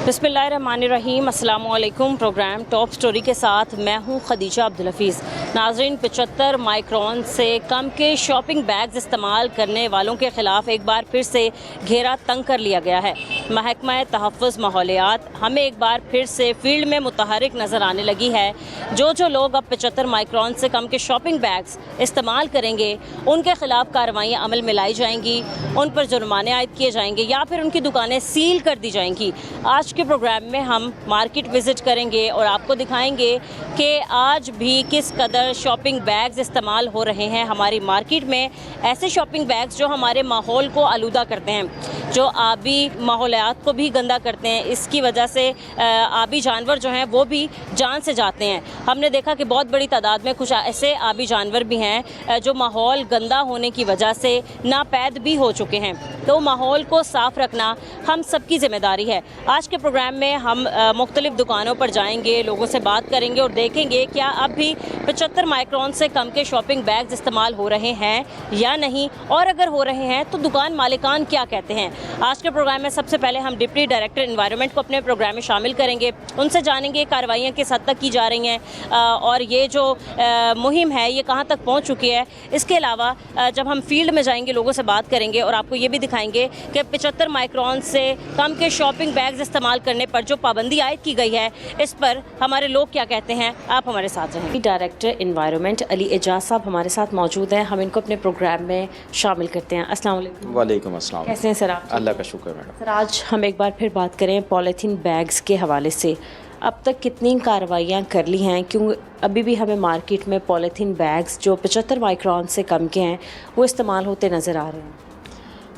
बिस्मिल्लाहिर्रहमानिर्रहीम, अस्सलाम वालेकुम। प्रोग्राम टॉप स्टोरी के साथ मैं हूं खदीजा अब्दुल हफीज़। नाज़रीन, 75 माइक्रोन से कम के शॉपिंग बैग्स इस्तेमाल करने वालों के ख़िलाफ़ एक बार फिर से घेरा तंग कर लिया गया है। महकमा तहफ़्फ़ुज़ माहौलियात हमें एक बार फिर से फील्ड में मुतहरिक नज़र आने लगी है। जो लोग अब 75 माइक्रोन से कम के शॉपिंग बैग्स इस्तेमाल करेंगे उनके ख़िलाफ़ कार्रवाइयाँ अमल में लाई जाएंगी, उन पर जुर्माने आयद किए जाएंगे या फिर उनकी दुकानें सील कर दी जाएंगी। आज के प्रोग्राम में हम मार्केट विज़िट करेंगे और आपको दिखाएंगे कि आज भी किस कदर शॉपिंग बैग्स इस्तेमाल हो रहे हैं हमारी मार्केट में। ऐसे शॉपिंग बैग्स जो हमारे माहौल को आलूदा करते हैं, जो आबी माहौलियात को भी गंदा करते हैं। इसकी वजह से आबी जानवर जो हैं वो भी जान से जाते हैं। हमने देखा कि बहुत बड़ी तादाद में कुछ ऐसे आबी जानवर भी हैं जो माहौल गंदा होने की वजह से नापैद भी हो चुके हैं। तो माहौल को साफ़ रखना हम सबकी ज़िम्मेदारी है। आज के प्रोग्राम में हम मुख्तलिफ़ दुकानों पर जाएंगे, लोगों से बात करेंगे और देखेंगे क्या अब भी 75 माइक्रोन से कम के शॉपिंग बैग्स इस्तेमाल हो रहे हैं या नहीं, और अगर हो रहे हैं तो दुकान मालिकान क्या कहते हैं। आज के प्रोग्राम में सबसे पहले हम डिप्टी डायरेक्टर एनवायरनमेंट को अपने प्रोग्राम में शामिल करेंगे। उनसे जानेंगे कार्रवाइयाँ किस हद तक की जा रही हैं और ये जो मुहिम है ये कहाँ तक पहुँच चुकी है। इसके अलावा जब हम फील्ड में जाएंगे लोगों से बात करेंगे और आपको ये भी दिखाएंगे कि 75 माइक्रोन से कम के शॉपिंग बैग्स इस्तेमाल करने पर जो पाबंदी आयद की गई है इस पर हमारे लोग क्या कहते हैं। आप हमारे साथ रहें। डायरेक्टर एनवायरनमेंट अली एजाज साहब हमारे साथ मौजूद हैं, हम इनको अपने प्रोग्राम में शामिल करते हैं। अस्सलाम वालेकुम। वालेकुम अस्सलाम। कैसे हैं सर आप? अल्लाह का शुक्र मैडम। सर, आज हम एक बार फिर बात करें पॉलीथीन बैग्स के हवाले से। अब तक कितनी कार्रवाइयाँ कर ली हैं, क्यों अभी भी हमें मार्केट में पॉलीथीन बैग्स जो 75 माइक्रोन से कम के हैं वो इस्तेमाल होते नज़र आ रहे हैं?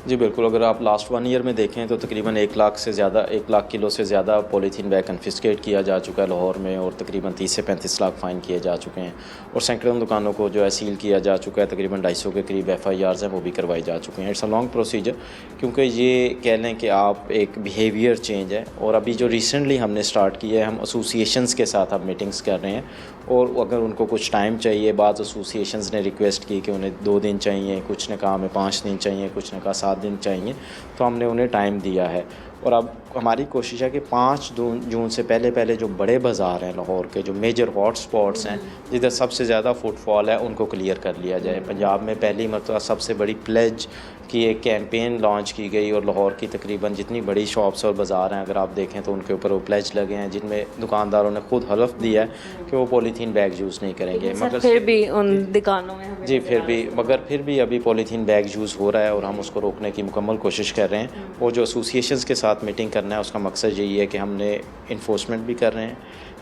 जी बिल्कुल, अगर आप लास्ट 1 ईयर में देखें तो तकरीबन 1 लाख किलो से ज़्यादा पॉलीथीन बैग कन्फिस्केट किया जा चुका है लाहौर में, और तकरीबन 30 से 35 लाख फ़ाइन किए जा चुके हैं, और सैकड़ों दुकानों को जो है सील किया जा चुका है। तकरीबन 250 के करीब FIRs हैं वो भी करवाई जा चुके हैं। इट्स अ लॉन्ग प्रोसीजर, क्योंकि ये कह लें कि आप एक बिहेवियर चेंज है। और अभी जो रिसेंटली हमने स्टार्ट किया है, हम एसोसिएशंस के साथ अब मीटिंग्स कर रहे हैं, और अगर उनको कुछ टाइम चाहिए, बाद एसोसिएशंस ने रिक्वेस्ट की कि उन्हें 2 दिन चाहिए, कुछ ने कहा हमें 5 दिन चाहिए, कुछ ने कहा 7 दिन चाहिए, तो हमने उन्हें टाइम दिया है। और अब हमारी कोशिश है कि 5 जून से पहले जो बड़े बाज़ार हैं लाहौर के, जो मेजर हॉट स्पॉट्स हैं जिधर सबसे ज़्यादा फुटफॉल है, उनको क्लियर कर लिया जाए। पंजाब में पहली मरतबा सबसे बड़ी प्लेज की एक कैंपेन लॉन्च की गई, और लाहौर की तकरीबन जितनी बड़ी शॉप्स और बाज़ार हैं अगर आप देखें तो उनके ऊपर वो प्लेज लगे हैं, जिनमें दुकानदारों ने खुद हलफ दिया है कि वो पॉलीथीन बैग यूज़ नहीं करेंगे। मगर फिर भी उन दुकानों में जी फिर भी अभी पॉलीथीन बैग यूज़ हो रहा है, और हम उसको रोकने की मुकम्मल कोशिश कर रहे हैं। और जो एसोसिएशंस के साथ मीटिंग करना है उसका मकसद यही है कि हमने इन्फोर्समेंट भी कर रहे हैं,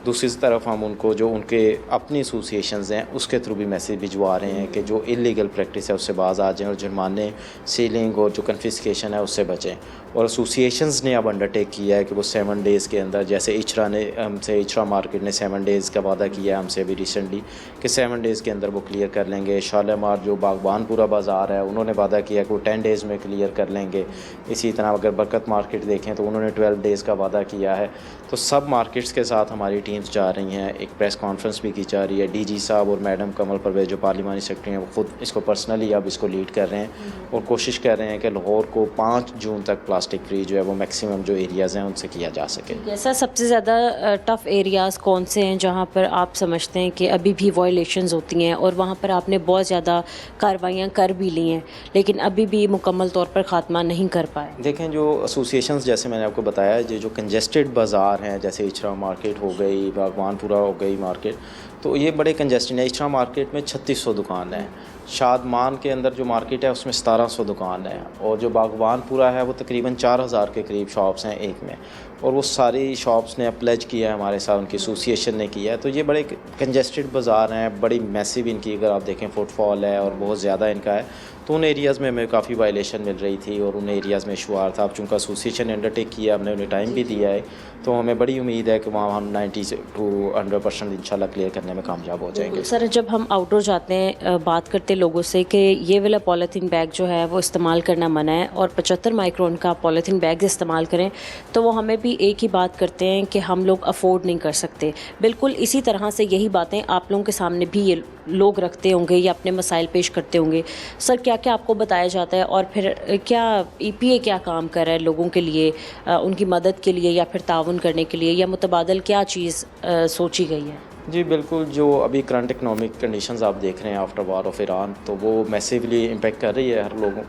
दूसरी तरफ हम उनको जो उनके अपनी एसोसिएशंस हैं उसके थ्रू भी मैसेज भिजवा रहे हैं कि जो इलीगल प्रैक्टिस है उससे बाज आ जाएं, और जुर्माने, सीलिंग और जो कन्फिस्केशन है उससे बचें। और एसोसिएशंस ने अब अंडरटेक किया है कि वो 7 डेज़ के अंदर, जैसे इचरा मार्केट ने 7 डेज़ का वादा किया है हमसे अभी रिसेंटली कि 7 डेज़ के अंदर वो क्लियर कर लेंगे। शालीमार जो बागबानपुरा बाज़ार है उन्होंने वादा किया कि वो 10 डेज़ में क्लियर कर लेंगे। इसी तरह अगर बरकत मार्केट देखें तो उन्होंने 12 डेज़ का वादा किया है। तो सब मार्केट्स के साथ हमारी टीम्स जा रही हैं। एक प्रेस कॉन्फ्रेंस भी की जा रही है। DG साहब और मैडम कमल परवेज़ जो पार्लिमानी सेक्रेटरी हैं वो खुद इसको पर्सनली अब इसको लीड कर रहे हैं, और कोशिश कर रहे हैं कि लाहौर को 5 जून तक प्लास्टिक फ्री जो है वो मैक्सिमम जो एरियाज़ हैं उनसे किया जा सके। जैसा सबसे ज़्यादा टफ़ एरियाज़ कौन से हैं जहाँ पर आप समझते हैं कि अभी भी वायलेशंस होती हैं, और वहाँ पर आपने बहुत ज़्यादा कार्रवाइयाँ कर भी ली हैं लेकिन अभी भी मुकम्मल तौर पर ख़ात्मा नहीं कर पाए? देखें, जो एसोसिएशंस जैसे मैंने आपको बताया, जो कंजेस्टेड बाज़ार हैं जैसे इचरा मार्केट हो गई, बागबानपुरा हो गई मार्केट, तो ये बड़े कंजेस्टेड है। इचरा मार्केट में 3600 दुकान है, शादमान के अंदर जो मार्केट है उसमें 1700 दुकान है, और जो बागबानपुरा है वो तकरीबन 4000 के करीब शॉप्स हैं एक में, और वो सारी शॉप्स ने प्लेज किया है हमारे साथ, उनकी एसोसिएशन ने किया है। तो ये बड़े कंजेस्टेड बाज़ार हैं, बड़ी मैसिव इनकी अगर आप देखें फुटफॉल है और बहुत ज़्यादा इनका है। तो उन एरियाज़ में हमें काफ़ी वायलेशन मिल रही थी और उन एरियाज़ में इशू आ रहा था। अब चूँकि एसोसिएशन ने अंडरटेक किया, हमने उन्हें टाइम भी दिया है, तो हमें बड़ी उम्मीद है कि वहाँ हम 90 to 100% इंशाल्लाह क्लियर करने में कामयाब हो जाएंगे। सर, जब हम आउटडोर जाते हैं बात करते लोगों से कि ये वाला पॉलीथीन बैग जो है वो इस्तेमाल करना मना है और 75 माइक्रोन का पॉलीथीन बैग इस्तेमाल करें, तो वो हमें भी एक ही बात करते हैं कि हम लोग अफोर्ड नहीं कर सकते, बिल्कुल इसी तरह से यही बातें आप लोगों के सामने भी ये लोग रखते होंगे या अपने मसाइल पेश करते होंगे। सर क्या क्या आपको बताया जाता है और फिर क्या ईपीए क्या काम कर रहा है लोगों के लिए, उनकी मदद के लिए या फिर ताउन करने के लिए, या मुतबादल क्या चीज़ सोची गई है? जी बिल्कुल, जो अभी करंट इकनॉमिक कंडीशंस आप देख रहे हैं आफ्टर वार ऑफ ईरान, तो वो मैसिवली इम्पेक्ट कर रही है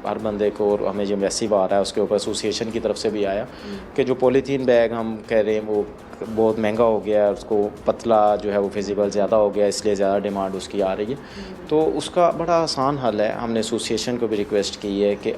हर बंदे को। और हमें जो मैसिव आ रहा है उसके ऊपर एसोसिएशन की तरफ से भी आया कि जो पॉलीथीन बैग हम कह रहे हैं वो बहुत महंगा हो गया है, उसको पतला जो है वो फिजिबल ज़्यादा हो गया, इसलिए ज़्यादा डिमांड उसकी आ रही है। तो उसका बड़ा आसान हल है, हमने एसोसिएशन को भी रिक्वेस्ट की है कि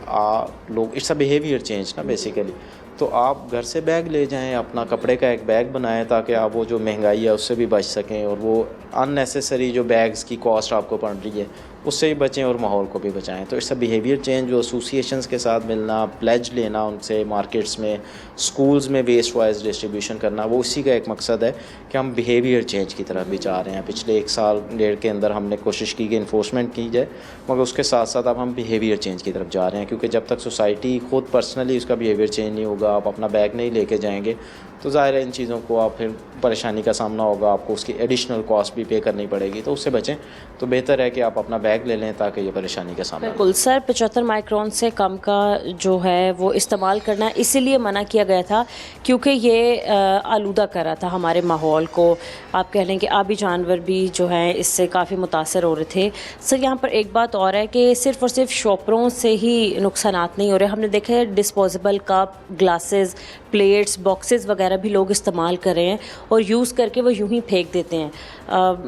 लोग, इट्स अ बिहेवियर चेंज ना बेसिकली, तो आप घर से बैग ले जाएं, अपना कपड़े का एक बैग बनाएं ताकि आप वो जो महंगाई है उससे भी बच सकें और वो अननेसेसरी जो बैग्स की कॉस्ट आपको पड़ रही है उससे भी बचें और माहौल को भी बचाएं। तो इट्स अ बिहेवियर चेंज, जो एसोसिएशंस के साथ मिलना, प्लेज लेना उनसे, मार्केट्स में, स्कूल्स में वेस्ट वाइज डिस्ट्रीब्यूशन करना, वो इसी का एक मकसद है कि हम बिहेवियर चेंज की तरफ भी जा रहे हैं। पिछले 1 साल डेढ़ के अंदर हमने कोशिश की कि इन्फोर्समेंट की जाए, मगर उसके साथ साथ अब हम बिहेवियर चेंज की तरफ जा रहे हैं, क्योंकि जब तक सोसाइटी खुद पर्सनली उसका बिहेवियर चेंज नहीं होगा, आप अपना बैग नहीं लेके जाएंगे, तो ज़ाहिर है इन चीज़ों को आप फिर परेशानी का सामना होगा, आपको उसकी एडिशनल कॉस्ट भी पे करनी पड़ेगी। तो उससे बचें, तो बेहतर है कि आप अपना बैग ले लें ताकि ये परेशानी का सामना। बिल्कुल सर, 75 माइक्रोन से कम का जो है वो इस्तेमाल करना इसीलिए मना किया गया था क्योंकि ये आलूदा कर रहा था हमारे माहौल को। आप कह लें कि आबी जानवर भी जो हैं इससे काफ़ी मुतासर हो रहे थे। सर यहाँ पर एक बात और है कि सिर्फ़ और सिर्फ शॉपरों से ही नुकसानात नहीं हो रहे, हमने देखा है disposable cup, glasses, plates, boxes वगैरह भी लोग इस्तेमाल कर रहे हैं और यूज़ करके वो यूं ही फेंक देते हैं।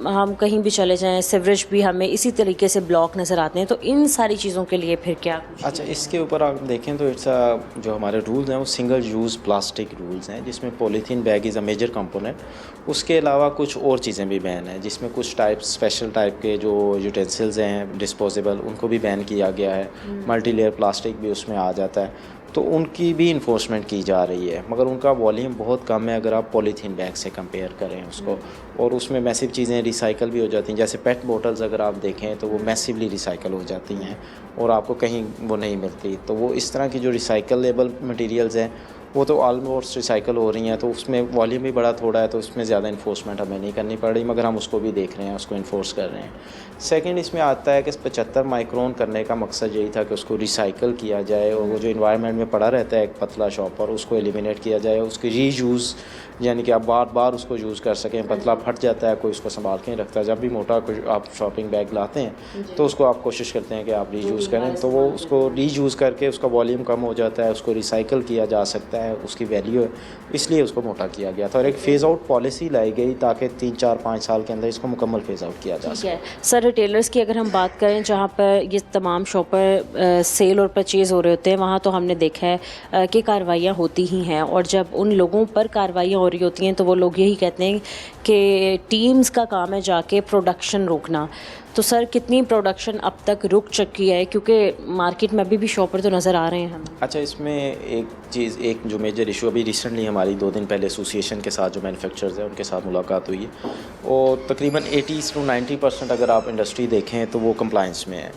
हम कहीं भी चले जाएं, सिवरेज भी हमें इसी तरीके से ब्लॉक नज़र आते हैं। तो इन सारी चीज़ों के लिए फिर क्या? अच्छा, इसके ऊपर आप देखें तो जो हमारे रूल्स हैं वो सिंगल यूज़ प्लास्टिक रूल्स हैं, जिसमें polythene bag is a major component. उसके अलावा कुछ और चीज़ें भी बैन हैं, जिसमें कुछ स्पेशल टाइप के जो यूटेंसिल्स हैं डिस्पोजेबल, उनको भी बैन किया गया है। मल्टी लेयर प्लास्टिक भी उसमें आ जाता है, तो उनकी भी इन्फोर्समेंट की जा रही है, मगर उनका वॉल्यूम बहुत कम है अगर आप पॉलीथीन बैग से कंपेयर करें उसको। और उसमें मैसिव चीज़ें रिसाइकल भी हो जाती हैं, जैसे पेट बोटल्स अगर आप देखें तो वो मैसिवली रिसाइकल हो जाती हैं और आपको कहीं वो नहीं मिलती। तो वो इस तरह की जो रिसाइकलेबल मटेरियल्स हैं वो तो ऑलमोस्ट रिसाइकल हो रही हैं, तो उसमें वॉल्यूम भी बड़ा थोड़ा है, तो उसमें ज़्यादा इन्फोर्समेंट हमें नहीं करनी पड़ रही, मगर हम उसको भी देख रहे हैं, उसको इन्फोर्स कर रहे हैं। सेकंड इसमें आता है कि 75 माइक्रोन करने का मकसद यही था कि उसको रिसाइकल किया जाए और वो जो इन्वायरमेंट में पड़ा रहता है एक पतला शॉपर, उसको एलिमिनेट किया जाए, उसकी रीयूज़, यानी कि आप बार बार उसको यूज़ कर सकें। पतला फट जाता है, कोई उसको संभाल के नहीं रखता। जब भी मोटा कोई आप शॉपिंग बैग लाते हैं तो उसको आप कोशिश करते हैं कि आप रीयूज़ करें, तो वो उसको रीयूज़ करके उसका वॉल्यूम कम हो जाता है, उसको रिसाइकिल किया जा सकता है, उसकी वैल्यू है, इसलिए उसको मोटा किया गया था। और एक फ़ेज़ आउट पॉलिसी लाई गई ताकि 3, 4, 5 साल के अंदर इसको मुकम्मल फ़ेज़ आउट किया जा सके। सर रिटेलर्स की अगर हम बात करें जहाँ पर ये तमाम शॉपर सेल और परचेज़ हो रहे होते हैं, वहाँ तो हमने देखा है कि कार्रवाइयाँ होती ही हैं, और जब उन लोगों पर कार्रवाइयाँ हो रही होती हैं तो वो लोग यही कहते हैं कि टीम्स का काम है जाके प्रोडक्शन रोकना। तो सर कितनी प्रोडक्शन अब तक रुक चुकी है, क्योंकि मार्केट में अभी भी शॉपर तो नज़र आ रहे हैं हमें? अच्छा, इसमें एक जो मेजर इशू, अभी रिसेंटली हमारी 2 दिन पहले एसोसिएशन के साथ जो मैन्युफैक्चरर्स हैं उनके साथ मुलाकात हुई है, और तकरीबन 80 से 90% अगर आप इंडस्ट्री देखें तो वो कंप्लाइंस में है।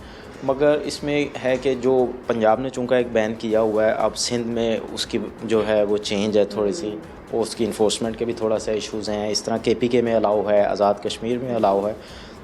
मगर इसमें है कि जो पंजाब ने चूँकि एक बैन किया हुआ है, अब सिंध में उसकी जो है वो चेंज है थोड़ी सी, और उसकी इन्फोर्समेंट के भी थोड़ा सा इश्यूज़ हैं। इस तरह KPK में अलाउ है, आज़ाद कश्मीर में अलाउ है,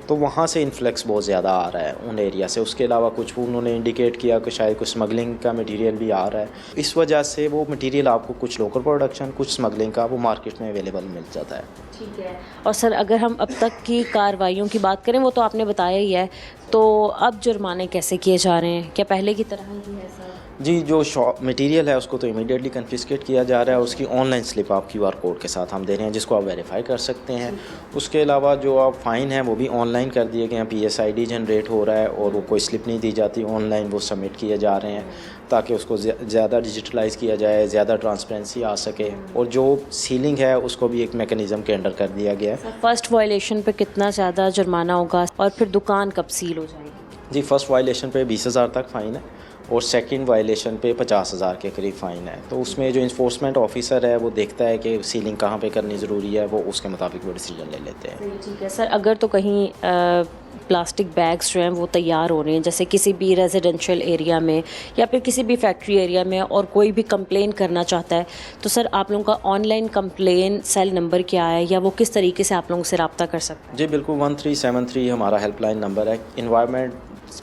तो वहाँ से इन्फ्लक्स बहुत ज़्यादा आ रहा है उन एरिया से। उसके अलावा कुछ उन्होंने इंडिकेट किया कि शायद कुछ स्मगलिंग का मटेरियल भी आ रहा है, इस वजह से वो मटेरियल आपको कुछ लोकल प्रोडक्शन, कुछ स्मगलिंग का वो मार्केट में अवेलेबल मिल जाता है। ठीक है। और सर अगर हम अब तक की कार्रवाइयों की बात करें, वो तो आपने बताया ही है, तो अब जुर्माने कैसे किए जा रहे हैं? क्या पहले की तरह ही है सर? जी, जो मटेरियल है उसको तो इमीडिएटली कन्फिस्केट किया जा रहा है, उसकी ऑनलाइन स्लिप आप QR कोड के साथ हम दे रहे हैं, जिसको आप वेरीफाई कर सकते हैं। उसके अलावा जो आप फ़ाइन है वो भी ऑनलाइन कर दिए गए हैं, PSID जनरेट हो रहा है और वो कोई स्लिप नहीं दी जाती, ऑनलाइन वो सबमिट किए जा रहे हैं ताकि उसको ज़्यादा डिजिटलाइज़ किया जाए, ज़्यादा ट्रांसपेरेंसी आ सके। और जो सीलिंग है उसको भी एक मेकनिज़म के अंडर कर दिया गया है। फर्स्ट वायलेशन पे कितना ज़्यादा जुर्माना होगा और फिर दुकान कब सील हो जाएगी? जी, फर्स्ट वायलेशन पे 20,000 तक फ़ाइन है, और सेकंड वायलेशन पे 50,000 के करीब फ़ाइन है। तो उसमें जो इन्फोर्समेंट ऑफिसर है वो देखता है कि सीलिंग कहाँ पे करनी ज़रूरी है, वो उसके मुताबिक वो डिसीजन ले लेते हैं। ठीक है सर, अगर तो कहीं प्लास्टिक बैग्स जो हैं वो तैयार हो रहे हैं, जैसे किसी भी रेजिडेंशियल एरिया में या फिर किसी भी फैक्ट्री एरिया में, और कोई भी कंप्लेन करना चाहता है, तो सर आप लोगों का ऑनलाइन कंप्लेन सेल नंबर क्या है, या वो किस तरीके से आप लोगों से रब्ता कर सकते हैं? जी बिल्कुल, 1373 हमारा हेल्पलाइन नंबर है। इन्वायरमेंट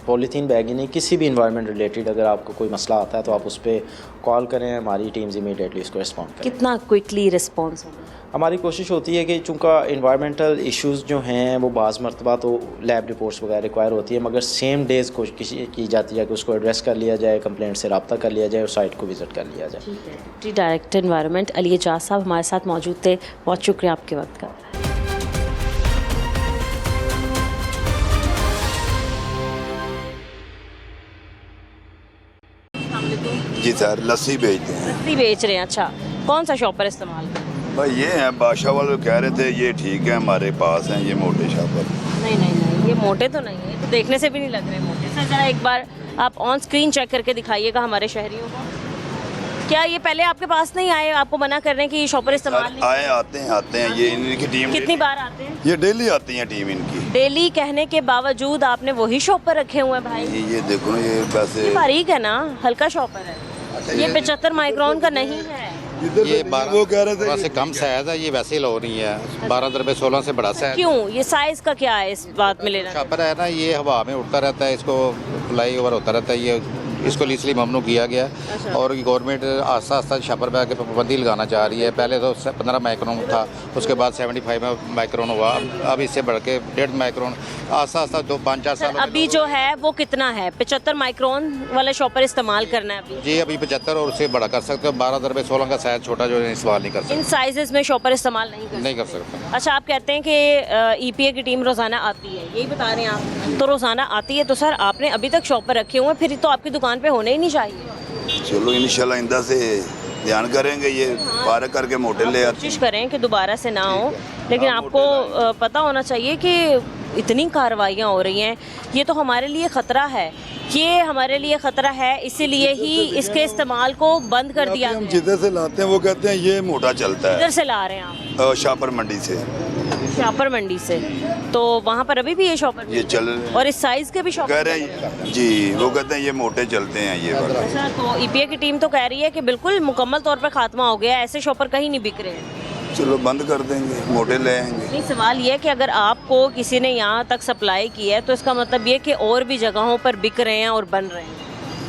पॉलीथीन बैग ही नहीं, किसी भी इन्वायरमेंट रिलेटेड अगर आपको कोई मसला आता है तो आप उस पर कॉल करें, हमारी टीम्स इमीडिएटली उसको रिस्पॉन्ड करें। कितना क्विकली रिस्पॉन्स होगा? हमारी कोशिश होती है कि चूँकि इन्वायरमेंटल इश्यूज़ जो हैं वो बाज़ मरतबा तो लैब रिपोर्ट्स वगैरह रिक्वायर होती है, मगर सेम डेज़ कोशिश की जाती है कि उसको एड्रेस कर लिया जाए, कंप्लेंट से रब्ता कर लिया जाए और साइट को विज़िट कर लिया जाए। Deputy director environment Ali Ejaz साहब हमारे साथ मौजूद थे, बहुत शुक्रिया आपके वक्त का। जी सर, लस्सी बेचते हैं। लस्सी बेच रहे हैं, अच्छा कौन सा शॉपर इस्तेमाल कर रहे हैं? भाई ये हैं बादशाह वाले कह रहे थे ये ठीक है, हमारे पास हैं ये मोटे शॉपर। नहीं नहीं नहीं, ये मोटे तो नहीं है, ये तो देखने से भी नहीं लग रहे मोटे। सर जरा एक बार आप ऑन स्क्रीन चेक करके दिखाइएगा हमारे शहरियों को। क्या ये पहले आपके पास नहीं आए, आपको मना कर रहे हैं कि ये शॉपर इस्तेमाल नहीं? आए आते हैं ये इनकी टीम। कितनी बार आते हैं? ये डेली आती है टीम इनकी। डेली कहने के बावजूद आपने वही शॉपर रखे हुए हैं भाई? ये देखो ना, ये वैसे ये बारीक है ना, हल्का शॉपर है। ये 75 माइक्रोन का नहीं है। ये 12 वो कह रहे थे से कम साइज है, ये वैसे ही लो नहीं है। 12 दरबे 16 से बड़ा साइज। क्यों, ये साइज का क्या है इस बात में लेना? शॉपर है ना, ये हवा में उड़ता रहता है, इसको फ्लाई ओवर होता रहता है, ये इसको इसलिए ममनू किया गया। और गवर्नमेंट आस्ता आस्ता शॉपर बैग पे पाबंदी लगाना चाह रही है। पहले तो 15 माइक्रोन था, उसके बाद 75 माइक्रोन हुआ, अब इससे बढ़ के 1.5 माइक्रोन, आस्ता आस्ता 2-5-4 साल। अभी जो है वो कितना है? 75 माइक्रोन वाला शॉपर इस्तेमाल करना है अभी? जी अभी 75 और उससे बड़ा कर सकते हो। 12 दरबे 16 का साइज छोटा जो है इस्तेमाल नहीं कर सकते। इन साइजेस में शॉपर इस्तेमाल नहीं कर सकते। अच्छा, आप कहते हैं कि ईपीए की टीम रोज़ाना आती है, यही बता रहे हैं आप? तो रोज़ाना आती है, तो सर आपने अभी तक शॉपर रखे हुए हैं, फिर तो आपकी दुकान पे होने ही नहीं चाहिए। चलो इंशाल्लाह इंदा से ध्यान करेंगे, ये पार करके मोटे ले आते कोशिश करें कि दोबारा से ना हो, लेकिन आपको पता होना चाहिए कि इतनी कार्रवाइयाँ हो रही हैं, ये तो हमारे लिए ख़तरा है। ये हमारे लिए ख़तरा है, इसीलिए ही इसके इस्तेमाल को बंद कर दिया हम गया। जिधर से लाते हैं वो कहते हैं ये मोटा चलता किधर है। से ला रहे हैं आप? शॉपर मंडी से। शॉपर मंडी से। तो वहाँ पर अभी भी ये शॉपर ये चल रहे हैं। और इस साइज़ के भी शॉपर कह रहे हैं जी, वो कहते हैं ये मोटे चलते हैं ये वाले। अच्छा, तो ईपीए की टीम तो कह रही है कि बिल्कुल मुकम्मल तौर पर खात्मा हो गया, ऐसे शॉपर कहीं नहीं बिक रहे हैं। चलो बंद कर देंगे, मोटे ले आएंगे। नहीं, सवाल ये है कि अगर आपको किसी ने यहाँ तक सप्लाई की है तो इसका मतलब ये कि और भी जगहों पर बिक रहे हैं और बन रहे हैं।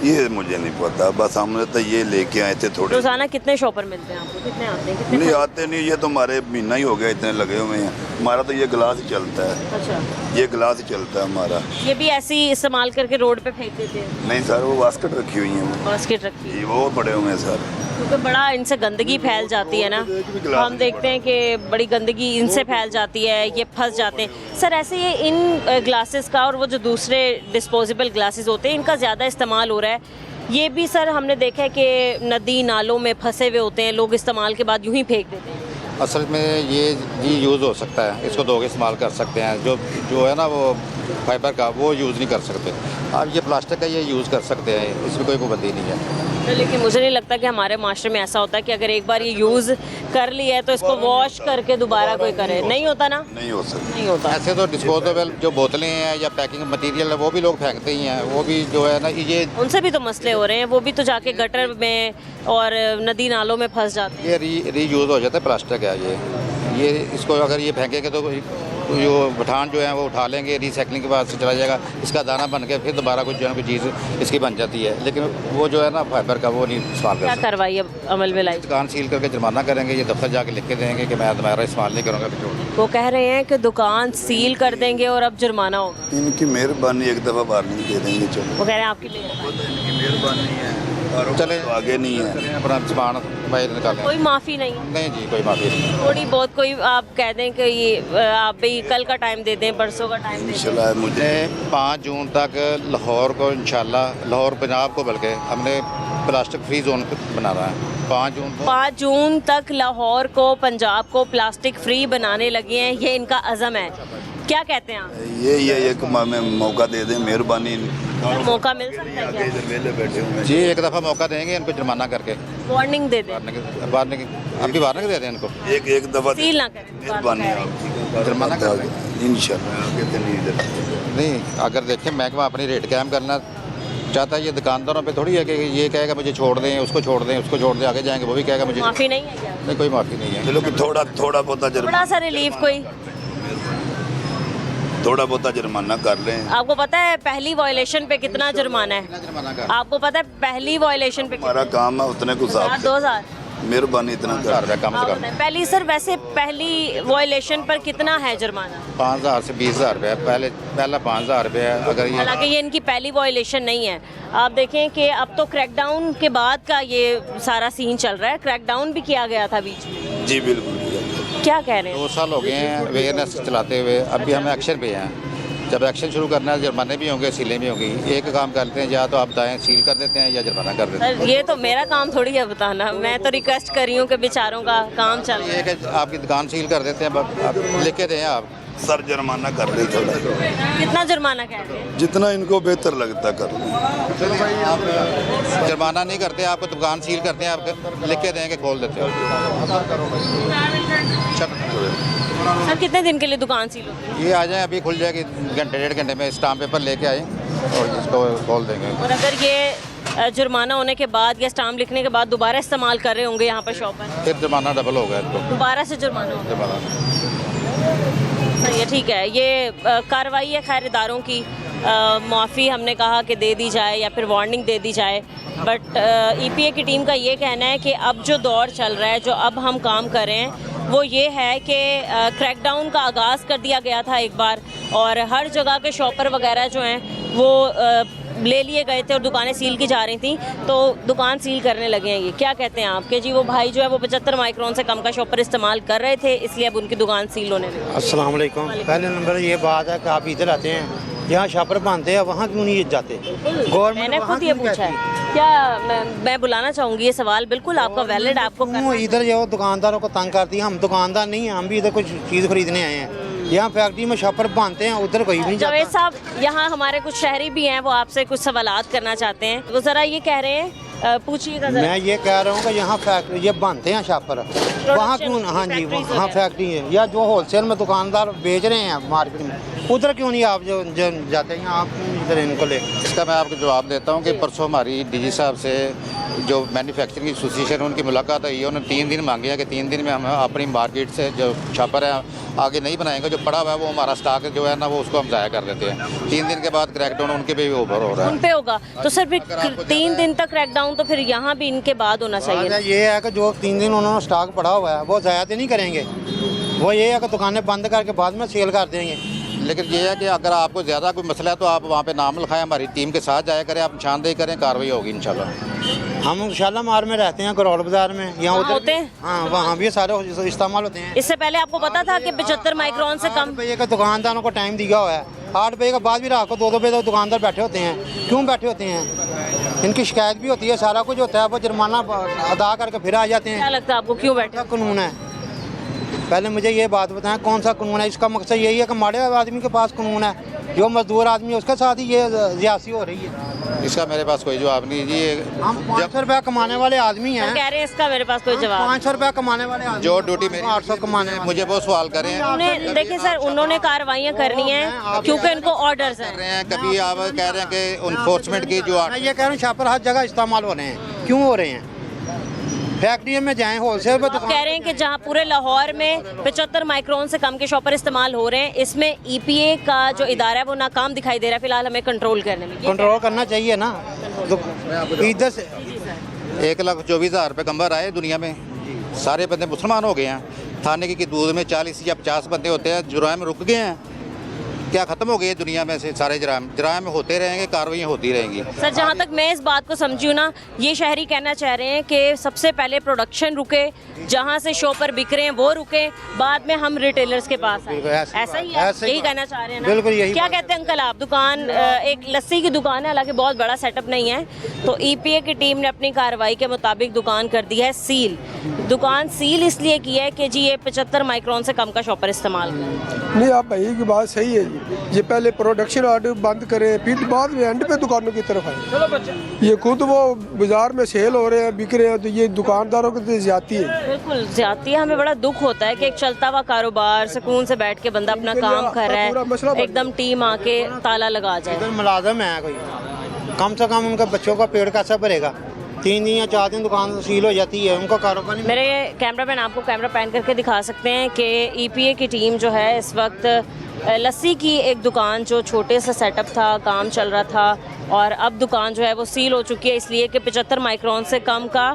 ये मुझे नहीं पता, बस हमने तो ये लेके आए थे थोड़े। रोजाना कितने शॉपर मिलते हैं आपको? कितने आते हैं? कितने नहीं आते नहीं, ये तो हमारे महीना ही हो गया इतने लगे हुए हैं। हमारा तो ये गिलास ही चलता है। अच्छा, ये गिलास ही चलता है हमारा। ये भी ऐसे ही इस्तेमाल करके रोड पे फेंक देते हैं? नहीं सर, वो बास्केट रखी हुई है, बास्केट रखी है, ये वो पड़े हुए हैं सर। क्योंकि बड़ा इनसे गंदगी फैल जाती है ना। हम देखते हैं कि बड़ी गंदगी इनसे फैल जाती है, ये फंस जाते हैं। सर ऐसे ये इन ग्लासेस का और वो जो दूसरे डिस्पोजेबल ग्लासेस होते हैं इनका ज़्यादा इस्तेमाल हो रहा है। ये भी सर हमने देखा है कि नदी नालों में फंसे हुए होते हैं, लोग इस्तेमाल के बाद यूं ही फेंक देते हैं। असल में ये यूज़ हो सकता है, इसको धो के इस्तेमाल कर सकते हैं। जो है ना वो फाइबर का वो यूज़ नहीं कर सकते। अब ये प्लास्टिक का ये यूज़ कर सकते हैं, इसमें कोई पाबंदी नहीं है। लेकिन मुझे नहीं लगता कि हमारे माशरे में ऐसा होता है कि अगर एक बार ये यूज़ कर लिया है तो इसको वॉश करके दोबारा कोई करे। नहीं होता ना? नहीं हो सकता। नहीं होता। ऐसे तो डिस्पोजेबल जो बोतलें हैं या पैकिंग मटेरियल है वो भी लोग फेंकते ही हैं, वो भी जो है ना ये उनसे भी तो मसले हो रहे हैं, वो भी तो जाके गटर में और नदी नालों में फंस जाते हैं। ये रीयूज़ हो जाता है। प्लास्टिक है ये इसको अगर ये फेंकेंगे तो जो बठान जो है वो उठा लेंगे, रिसाइकलिंग के बाद से चला जाएगा, इसका दाना बन के फिर दोबारा कुछ जो है कोई चीज़ इसकी बन जाती है। लेकिन वो जो है ना फाइबर का वो नहीं इस्तेमाल कर क्या सकते। कार्रवाई अब अमल में लाई? दुकान सील करके जुर्माना करेंगे, ये दफ्तर जाके लिख के देंगे कि मैं तुम्हारा इस्तेमाल नहीं करूँगा। वो कह रहे हैं कि दुकान सील कर देंगे और अब जुर्माना होगा। इनकी मेहरबानी, एक दफ़ा वार्निंग दे देंगे। चलो वो कह रहे हैं आपकी इनकी मेहरबानी है, चले तो आगे नहीं है। अपना सामान बाहर निकालें। कोई माफ़ी नहीं है? नहीं जी, कोई माफ़ी नहीं। थोड़ी बहुत कोई आप कह दें कि ये आप भी कल का टाइम दे दें, परसों का टाइम दे दें। इंशाल्लाह मुझे 5 जून तक लाहौर को इंशाल्लाह, लाहौर पंजाब को बल्कि हमने प्लास्टिक फ्री जोन बनाना है। 5 जून तक लाहौर को, पंजाब को प्लास्टिक फ्री बनाने लगे हैं, ये इनका अज़म है। क्या कहते हैं आप? ये एक मौका दे दें, मेहरबानी। मौका मिल सकता है क्या? इधर वेले बैठे हुए हैं। जी एक दफ़ा मौका देंगे इनको, जुर्माना करके वार्निंग दे दें, वार्निंग अभी वार्निंग दे दें इनको। एक दफ़ा सील ना करें। मेहरबानी आपकी, जुर्माना कर दें इंशाल्लाह आगे से नहीं इधर। नहीं, अगर देखें महकमा अपनी रेट कायम करना चाहता है, ये दुकानदारों पे थोड़ी है कि ये कहेगा मुझे छोड़ दें, उसको छोड़ दें, उसको छोड़ दें, आगे जाएंगे वो भी कहेगा मुझे। माफ़ी नहीं है क्या? नहीं, कोई माफ़ी नहीं है। चलो कि थोड़ा बहुत थोड़ा सा रिलीफ कोई थोड़ा बहुत जुर्माना कर लें। आपको पता है पहली वायलेशन पे कितना जुर्माना है? जुर्माना का आपको पता है पहली वायलेशन पे हमारा काम है उतने को साफ 2000 मेहरबानी इतना कर। 5,000 रुपये कम से कम। पहली सर, वैसे पहली वायलेशन पर कितना है जुर्माना? 5,000 से 20,000 रुपये। पहला 5,000 रुपये है। अगर ये हालांकि ये इनकी पहली वायलेशन नहीं है। आप देखें कि अब तो क्रैकडाउन के बाद का ये सारा सीन चल रहा है। क्रैकडाउन भी किया गया था बीच में। जी बिल्कुल। क्या कह रहे हैं? 2 साल हो गए हैं अवेयरनेस चलाते हुए, अभी हमें एक्शन पे हैं। जब एक्शन शुरू करना है, जुर्माने भी होंगे, सीलें भी होंगी। एक काम करते हैं, या तो आप दाएँ सील कर देते हैं या जुर्माना कर देते हैं। सर ये तो मेरा काम थोड़ी है बताना, मैं तो रिक्वेस्ट कर रही हूँ कि बेचारों का काम चल रहा है। ये कि आपकी दुकान सील कर देते हैं, आप लिख के दें आप। सर जुर्माना कर ले थोड़ा, कितना जुर्माना कह रहे हैं? जितना इनको बेहतर लगता कर लें। चलो भाई, आप जुर्माना नहीं करते, आपको दुकान सील करते हैं, आप लिख के देंगे, खोल देते हैं। सर कितने दिन के लिए दुकान सील होती है? ये आ जाए, अभी खुल जाएगी, घंटे 1.5 घंटे में स्टाम्प पेपर लेके आए और इसको खोल देंगे। और अगर ये जुर्माना होने के बाद या स्टाम्प लिखने के बाद दोबारा इस्तेमाल कर रहे होंगे यहाँ पर शॉप पर, फिर जुर्माना डबल होगा इनको। दोबारा से जुर्माना होगा? जुर्माना सही है, ठीक है। ये कार्रवाई है खैर इदारों की। माफ़ी हमने कहा कि दे दी जाए या फिर वार्निंग दे दी जाए, बट ईपीए की टीम का ये कहना है कि अब जो दौर चल रहा है, जो अब हम काम कर रहे हैं, वो ये है कि क्रैकडाउन का आगाज़ कर दिया गया था एक बार, और हर जगह के शॉपर वगैरह जो हैं वो ले लिए गए थे और दुकानें सील की जा रही थी, तो दुकान सील करने लगे हैं। ये क्या कहते हैं आप कि जी वो भाई जो है वो 75 माइक्रोन से कम का शॉपर इस्तेमाल कर रहे थे, इसलिए अब उनकी दुकान सील होने लगी? अस्सलाम वालेकुम। पहले नंबर ये बात है कि आप इधर आते हैं, यहाँ शॉपर बांधते हैं, वहाँ क्यों नहीं जाते? मैंने खुद ये पूछा है। क्या मैं बुलाना चाहूँगी ये सवाल, बिल्कुल आपका वैलिड, आपको करना है। इधर जो दुकानदारों को तंग करती है, हम दुकानदार नहीं हैं, हम भी इधर कुछ चीज़ खरीदने आए हैं। यहाँ फैक्ट्री में शॉपर बांधते हैं, उधर कोई भी नहीं जावेद जाता। साहब, यहाँ हमारे कुछ शहरी भी हैं, वो आपसे कुछ सवालात करना चाहते हैं, वो ज़रा ये कह रहे हैं, पूछिएगा ज़रा। मैं ये कह रहा हूँ कि यहाँ फैक्ट्री ये बांधते हैं शॉपर, वहाँ क्यों? हाँ जी, वहाँ फैक्ट्री है, या जो होलसेल में दुकानदार बेच रहे हैं मार्केट में, उधर क्यों नहीं आप जो जाते हैं? आप इधर इनको ले। इसका मैं आपको जवाब देता हूँ कि परसों हमारी डीजी साहब से जो मैन्युफैक्चरिंग एसोसिएशन उनकी मुलाकात हुई है। उन्होंने 3 दिन मांगे हैं कि 3 दिन में हम अपनी मार्केट से जो छापर है आगे नहीं बनाएंगे, जो पड़ा हुआ है वो हमारा स्टॉक जो है ना, वो उसको हम ज़ाया कर देते हैं। 3 दिन के बाद क्रैकडाउन उनके पे भी ओवर हो रहा है। उन पे होगा तो सर फिर 3 दिन तक क्रैकडाउन, तो फिर यहाँ भी इनके बाद होना चाहिए। ये है कि जो 3 दिन उन्होंने स्टॉक पड़ा हुआ है वो ज़ाया तो नहीं करेंगे, वो ये है कि दुकानें बंद करके बाद में सेल कर देंगे। लेकिन ये है कि अगर आपको ज़्यादा कोई मसला है तो आप वहाँ पे नाम लिखाएं, हमारी टीम के साथ जाया करें, आप निशानदेही करें, कार्रवाई होगी इंशाल्लाह। हम शालामार में रहते हैं, करोल बाजार में, यहाँ उधर होते हैं? हाँ, वहाँ भी सारे इस्तेमाल होते हैं। इससे पहले आपको पता था कि 75 माइक्रोन से कम? 8 बजे का दुकानदारों को टाइम दिया हुआ है, 8 बजे के बाद भी रात को 2-2 बजे तक दुकानदार बैठे होते हैं। क्यों बैठे होते हैं? इनकी शिकायत भी होती है, सारा कुछ होता है, वो जुर्माना अदा करके फिर आ जाते क्या हैं। लगता है आपको क्यों बैठे? कानून है, पहले मुझे ये बात बताएं कौन सा कानून है? इसका मकसद यही है कि माड़े आदमी के पास कानून है, जो मजदूर आदमी है उसके साथ ही ये ज्यादती हो रही है। इसका मेरे पास कोई जवाब नहीं जी। हम 500 रुपया कमाने वाले आदमी हैं, कह रहे हैं इसका मेरे पास कोई जवाब। 500 रुपया कमाने वाले आदमी, जो ड्यूटी मेरी 800 कमाने वाले। मुझे वो सवाल करें। उन्हें देखिए सर, उन्होंने कार्रवाइयाँ करनी है क्योंकि उनको ऑर्डर्स कर रहे हैं। हैं, कभी आप कह रहे हैं कि इन्फोर्समेंट की जो मैं ये कह रहा हूँ शॉपर हर जगह इस्तेमाल हो रहे हैं, क्यों हो रहे हैं? फैक्ट्री में जाएं, होलसेल में कह रहे हैं कि जहां पूरे लाहौर में 75 माइक्रोन से कम के शॉपर इस्तेमाल हो रहे हैं, इसमें ईपीए का जो इदारा है वो नाकाम दिखाई दे रहा है फिलहाल हमें कंट्रोल करने में। कंट्रोल करना चाहिए ना। तो इधर से 1,24,000 रुपये कम्बर आए दुनिया में, सारे बंदे मुसलमान हो गए हैं। थाने की दूध में 40 या 50 बंदे होते हैं, जुर्म रुक गए हैं। क्या ख़त्म हो गई है दुनिया में से सारे जराइम होते रहेंगे, कार्रवाइयाँ होती रहेंगी। सर जहाँ तक मैं इस बात को समझी हूँ ना, ये शहरी कहना चाह रहे हैं कि सबसे पहले प्रोडक्शन रुके, जहाँ से शो पर बिक रहे हैं वो रुके, बाद में हम रिटेलर्स के पास आए। ऐसा ही है, यही कहना चाह रहे हैं ना? बिल्कुल यही क्या कहते हैं अंकल आप? दुकान एक लस्सी की दुकान है, हालांकि बहुत बड़ा सेटअप नहीं है, तो ईपीए की टीम ने अपनी कार्रवाई के मुताबिक दुकान कर दी है सील। दुकान सील इसलिए की है कि जी ये 75 माइक्रोन से कम का शॉपर इस्तेमाल करें। नहीं, आप भाई की बात सही है जी। ये पहले प्रोडक्शन ऑर्डर बंद करें, फिर बाद में एंड पे दुकानों की तरफ आए। ये खुद वो बाजार में सेल हो रहे हैं, बिक रहे हैं, तो ये दुकानदारों की तो ज्यादती है। बिल्कुल ज्यादती है। हमें बड़ा दुख होता है कि एक चलता हुआ कारोबार सुकून से बैठ के बंदा अपना काम कर रहा है, एकदम टीम आके ताला लगा जाए। इधर मुलाजम है कोई, कम से कम उनके बच्चों का पेड़ कैसा भरेगा? 3 दिन या 4 दिन दुकान सील हो जाती है, उनका कारोबार नहीं। मेरे कैमरामैन आपको कैमरा पैन करके दिखा सकते हैं कि ईपीए की टीम जो है इस वक्त लस्सी की एक दुकान जो छोटे सा सेटअप था, काम चल रहा था, और अब दुकान जो है वो सील हो चुकी है इसलिए कि 75 माइक्रोन से कम का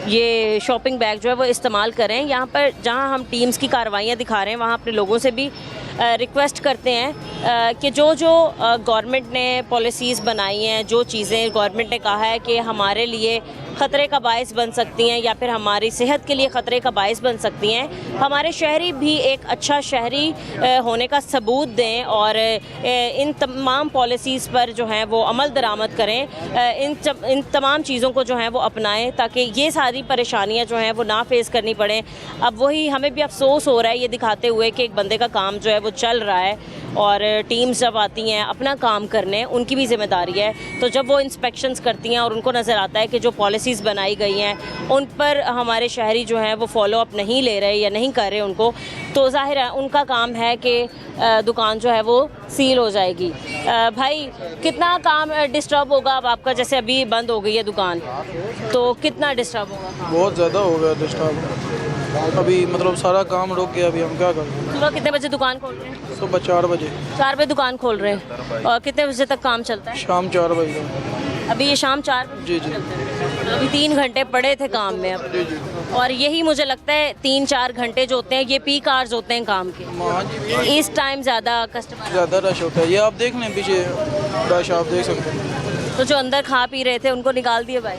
ये शॉपिंग बैग जो है वो इस्तेमाल करें। यहाँ पर जहाँ हम टीम्स की कार्रवाइयाँ दिखा रहे हैं वहाँ अपने लोगों से भी रिक्वेस्ट करते हैं कि जो गवर्नमेंट ने पॉलिसीज़ बनाई हैं, जो चीज़ें गवर्नमेंट ने कहा है कि हमारे लिए ख़तरे का बायस बन सकती हैं या फिर हमारी सेहत के लिए ख़तरे का बायस बन सकती हैं, हमारे शहरी भी एक अच्छा शहरी होने का सबूत दें और इन तमाम पॉलिसीज़ पर जो हैं वो अमल दरामद करें, इन तमाम चीज़ों को जो हैं वो अपनाएं ताकि ये सारी परेशानियां जो हैं वो ना फेस करनी पड़ें। अब वही हमें भी अफसोस हो रहा है ये दिखाते हुए कि एक बंदे का काम जो है वो चल रहा है और टीम्स जब आती हैं अपना काम करने, उनकी भी जिम्मेदारी है, तो जब वो इंस्पेक्शंस करती हैं और उनको नज़र आता है कि जो पॉलिसीज़ बनाई गई हैं उन पर हमारे शहरी जो हैं वो फॉलो अप नहीं ले रहे या नहीं कर रहे उनको, तो जाहिर है उनका काम है कि दुकान जो है वो सील हो जाएगी। भाई कितना काम डिस्टर्ब होगा अब आपका? जैसे अभी बंद हो गई है दुकान, तो कितना डिस्टर्ब होगा? बहुत ज़्यादा हो गया डिस्टर्ब। अभी मतलब सारा काम रुक गया, अभी हम क्या करें? सुबह कितने बजे दुकान खोल रहे हैं? सुबह 4 बजे। 4 बजे दुकान खोल रहे हैं और कितने बजे तक काम चलता है? शाम 4 बजे तक। अभी ये शाम 4 बजे जी जी चलता है। अभी 3 घंटे पड़े थे काम में अब, जी जी। और यही मुझे लगता है 3-4 घंटे जो होते हैं ये पीक आवर्स होते हैं काम के, हाँ जी, इस टाइम ज़्यादा कस्टमर। ज़्यादा रश होता है। ये आप देख लें पीछे रश, आप देख सकते हैं। तो जो अंदर खा पी रहे थे उनको निकाल दिए भाई?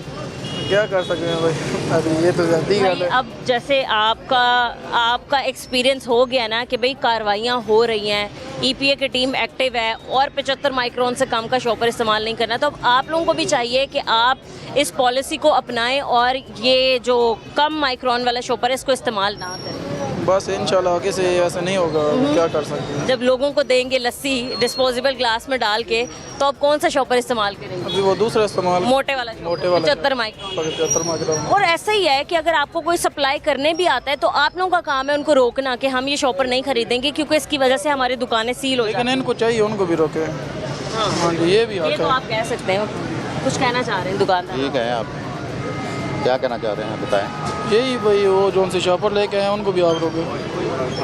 क्या कर सकते हैं भाई, अभी ये तो जल्दी भाई गल है। अब जैसे आपका एक्सपीरियंस हो गया ना कि भाई कार्रवाइयाँ हो रही हैं, ईपीए की टीम एक्टिव है और 75 माइक्रोन से कम का शॉपर इस्तेमाल नहीं करना, तो अब आप लोगों को भी चाहिए कि आप इस पॉलिसी को अपनाएं और ये जो कम माइक्रोन वाला शॉपर है इसको इस्तेमाल ना करें। बस इंशाल्लाह आगे से ऐसा नहीं होगा, क्या कर सकते हैं। जब लोगों को देंगे लस्सी डिस्पोजेबल ग्लास में डाल के, तो अब कौन सा शॉपर इस्तेमाल करेंगे? अभी वो दूसरा इस्तेमाल, मोटे वाला 75 माइक्रोन। 75 माइक्रोन। और ऐसा ही है कि अगर आपको कोई सप्लाई करने भी आता है तो आप लोगों का काम है उनको रोकना कि हम ये शॉपर नहीं खरीदेंगे क्योंकि इसकी वजह से हमारी दुकानें सील हो लेकिन जाती हैं। इनको चाहिए उनको भी रोके। हाँ जी, ये भी ये हक तो है। आप कह सकते हैं, कुछ कहना चाह रहे हैं दुकानदार? ठीक है, आप क्या कहना चाह रहे हैं बताएं। यही भाई वो जो उनसे शॉपर लेके आए उनको भी आप रोके।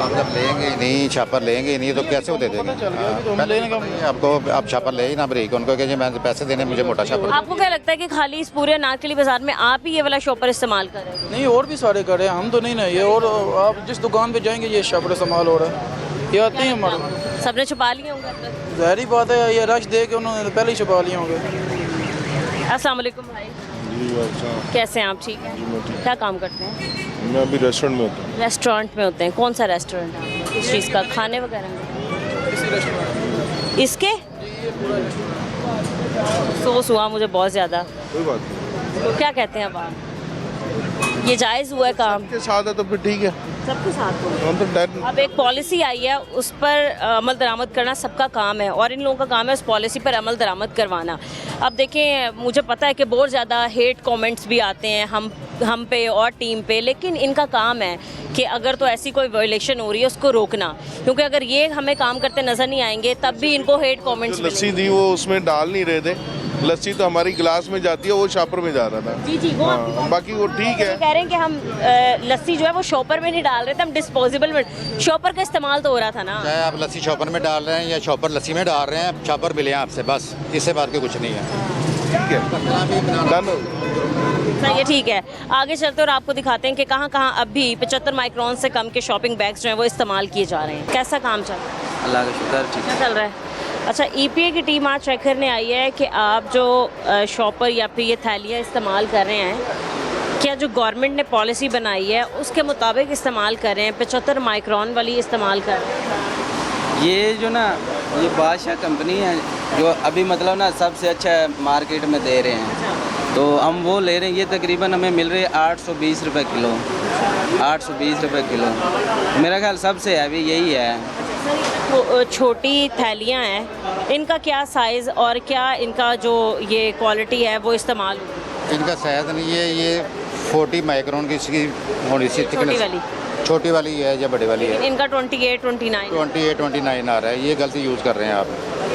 आप जब लेंगे ही नहीं, छापर लेंगे ही नहीं तो कैसे वो दे देंगे? आपको आप छापर ले ही ना ब्रेक, उनको कहिए मैं पैसे देने, मुझे मोटा छापर। आपको क्या लगता है कि खाली इस पूरे अनारकली बाजार में आप ही ये वाला शॉपर इस्तेमाल कर रहे हैं? नहीं, और भी सारे कर रहे हैं, हम तो नहीं ना। ये और आप जिस दुकान पे जाएंगे ये शॉपर इस्तेमाल हो रहा है, ये आते हैं हमारे। सबने छुपा लिए होंगे अब तक? ज़ाहिर बात है, ये रश दे के उन्होंने पहले ही छुपा लिए होंगे। अस्सलाम वालेकुम भाई, कैसे हैं आप? ठीक है। क्या काम करते हैं? मैं अभी रेस्टोरेंट में होता हूँ। रेस्टोरेंट में होते हैं? कौन सा रेस्टोरेंट है? किस चीज़ का? खाने वगैरह में? इसके अफसोस हुआ मुझे बहुत ज़्यादा। कोई बात नहीं, तो क्या कहते हैं अब आप? ये जायज़ हुआ है काम? के साथ है तो फिर ठीक है। सबके साथ हो। हम तो डर अब एक पॉलिसी आई है, उस पर अमल दरामद करना सबका काम है और इन लोगों का काम है उस पॉलिसी पर अमल दरामद करवाना। अब देखें, मुझे पता है कि बहुत ज़्यादा हेट कमेंट्स भी आते हैं हम पे और टीम पे, लेकिन इनका काम है कि अगर तो ऐसी कोई वायलेशन हो रही है उसको रोकना, क्योंकि अगर ये हमें काम करते नज़र नहीं आएंगे तब भी इनको हेट कमेंट्स लस्सी दी वो उसमें डाल नहीं रहे थे, लस्सी तो हमारी गिलास में जाती है, वो शॉपर में जा रहा था। जी जी, वो हाँ, बाकी वो ठीक है। कह रहे हैं कि हम लस्सी जो है वो शॉपर में नहीं डाल रहे थे, हम डिस्पोजेबल में, शॉपर का इस्तेमाल तो हो रहा था ना। चाहे आप लस्सी शॉपर में डाल रहे हैं या शॉपर लस्सी में डाल रहे हैं, शॉपर मिले आपसे, बस इससे बात के कुछ नहीं है। ठीक है, डन। सही है, ठीक है। आगे चलते और आपको दिखाते हैं कि कहाँ कहाँ अब भी 75 माइक्रोन से कम के शॉपिंग बैग्स जो हैं वो इस्तेमाल किए जा रहे हैं। कैसा काम चल रहा है? अल्लाह का शुक्र ठीक क्या चल रहा है? अच्छा, ईपीए की टीम आज चेक करने आई है कि आप जो शॉपर या फिर ये थैलियाँ इस्तेमाल कर रहे हैं, क्या जो गवर्नमेंट ने पॉलिसी बनाई है उसके मुताबिक इस्तेमाल कर रहे हैं, 75 माइक्रोन वाली इस्तेमाल कर रहे हैं? ये जो ना ये बादशाह कंपनी है जो अभी मतलब ना सबसे अच्छा मार्केट में दे रहे हैं, तो हम वो ले रहे हैं। ये तकरीबन हमें मिल रही है 820 रुपये किलो, 820 रुपये किलो। मेरा ख्याल सबसे हैवी यही है। तो छोटी थैलियाँ हैं, इनका क्या साइज़ और क्या इनका जो ये क्वालिटी है वो इस्तेमाल? इनका साइज नहीं है, ये 40 माइक्रोन की इसकी होनी सी छोटी वाली? छोटी वाली है या बड़ी वाली है? इनका 28, 29? 28, 29 आ रहा है। ये गलती यूज़ कर रहे हैं आप,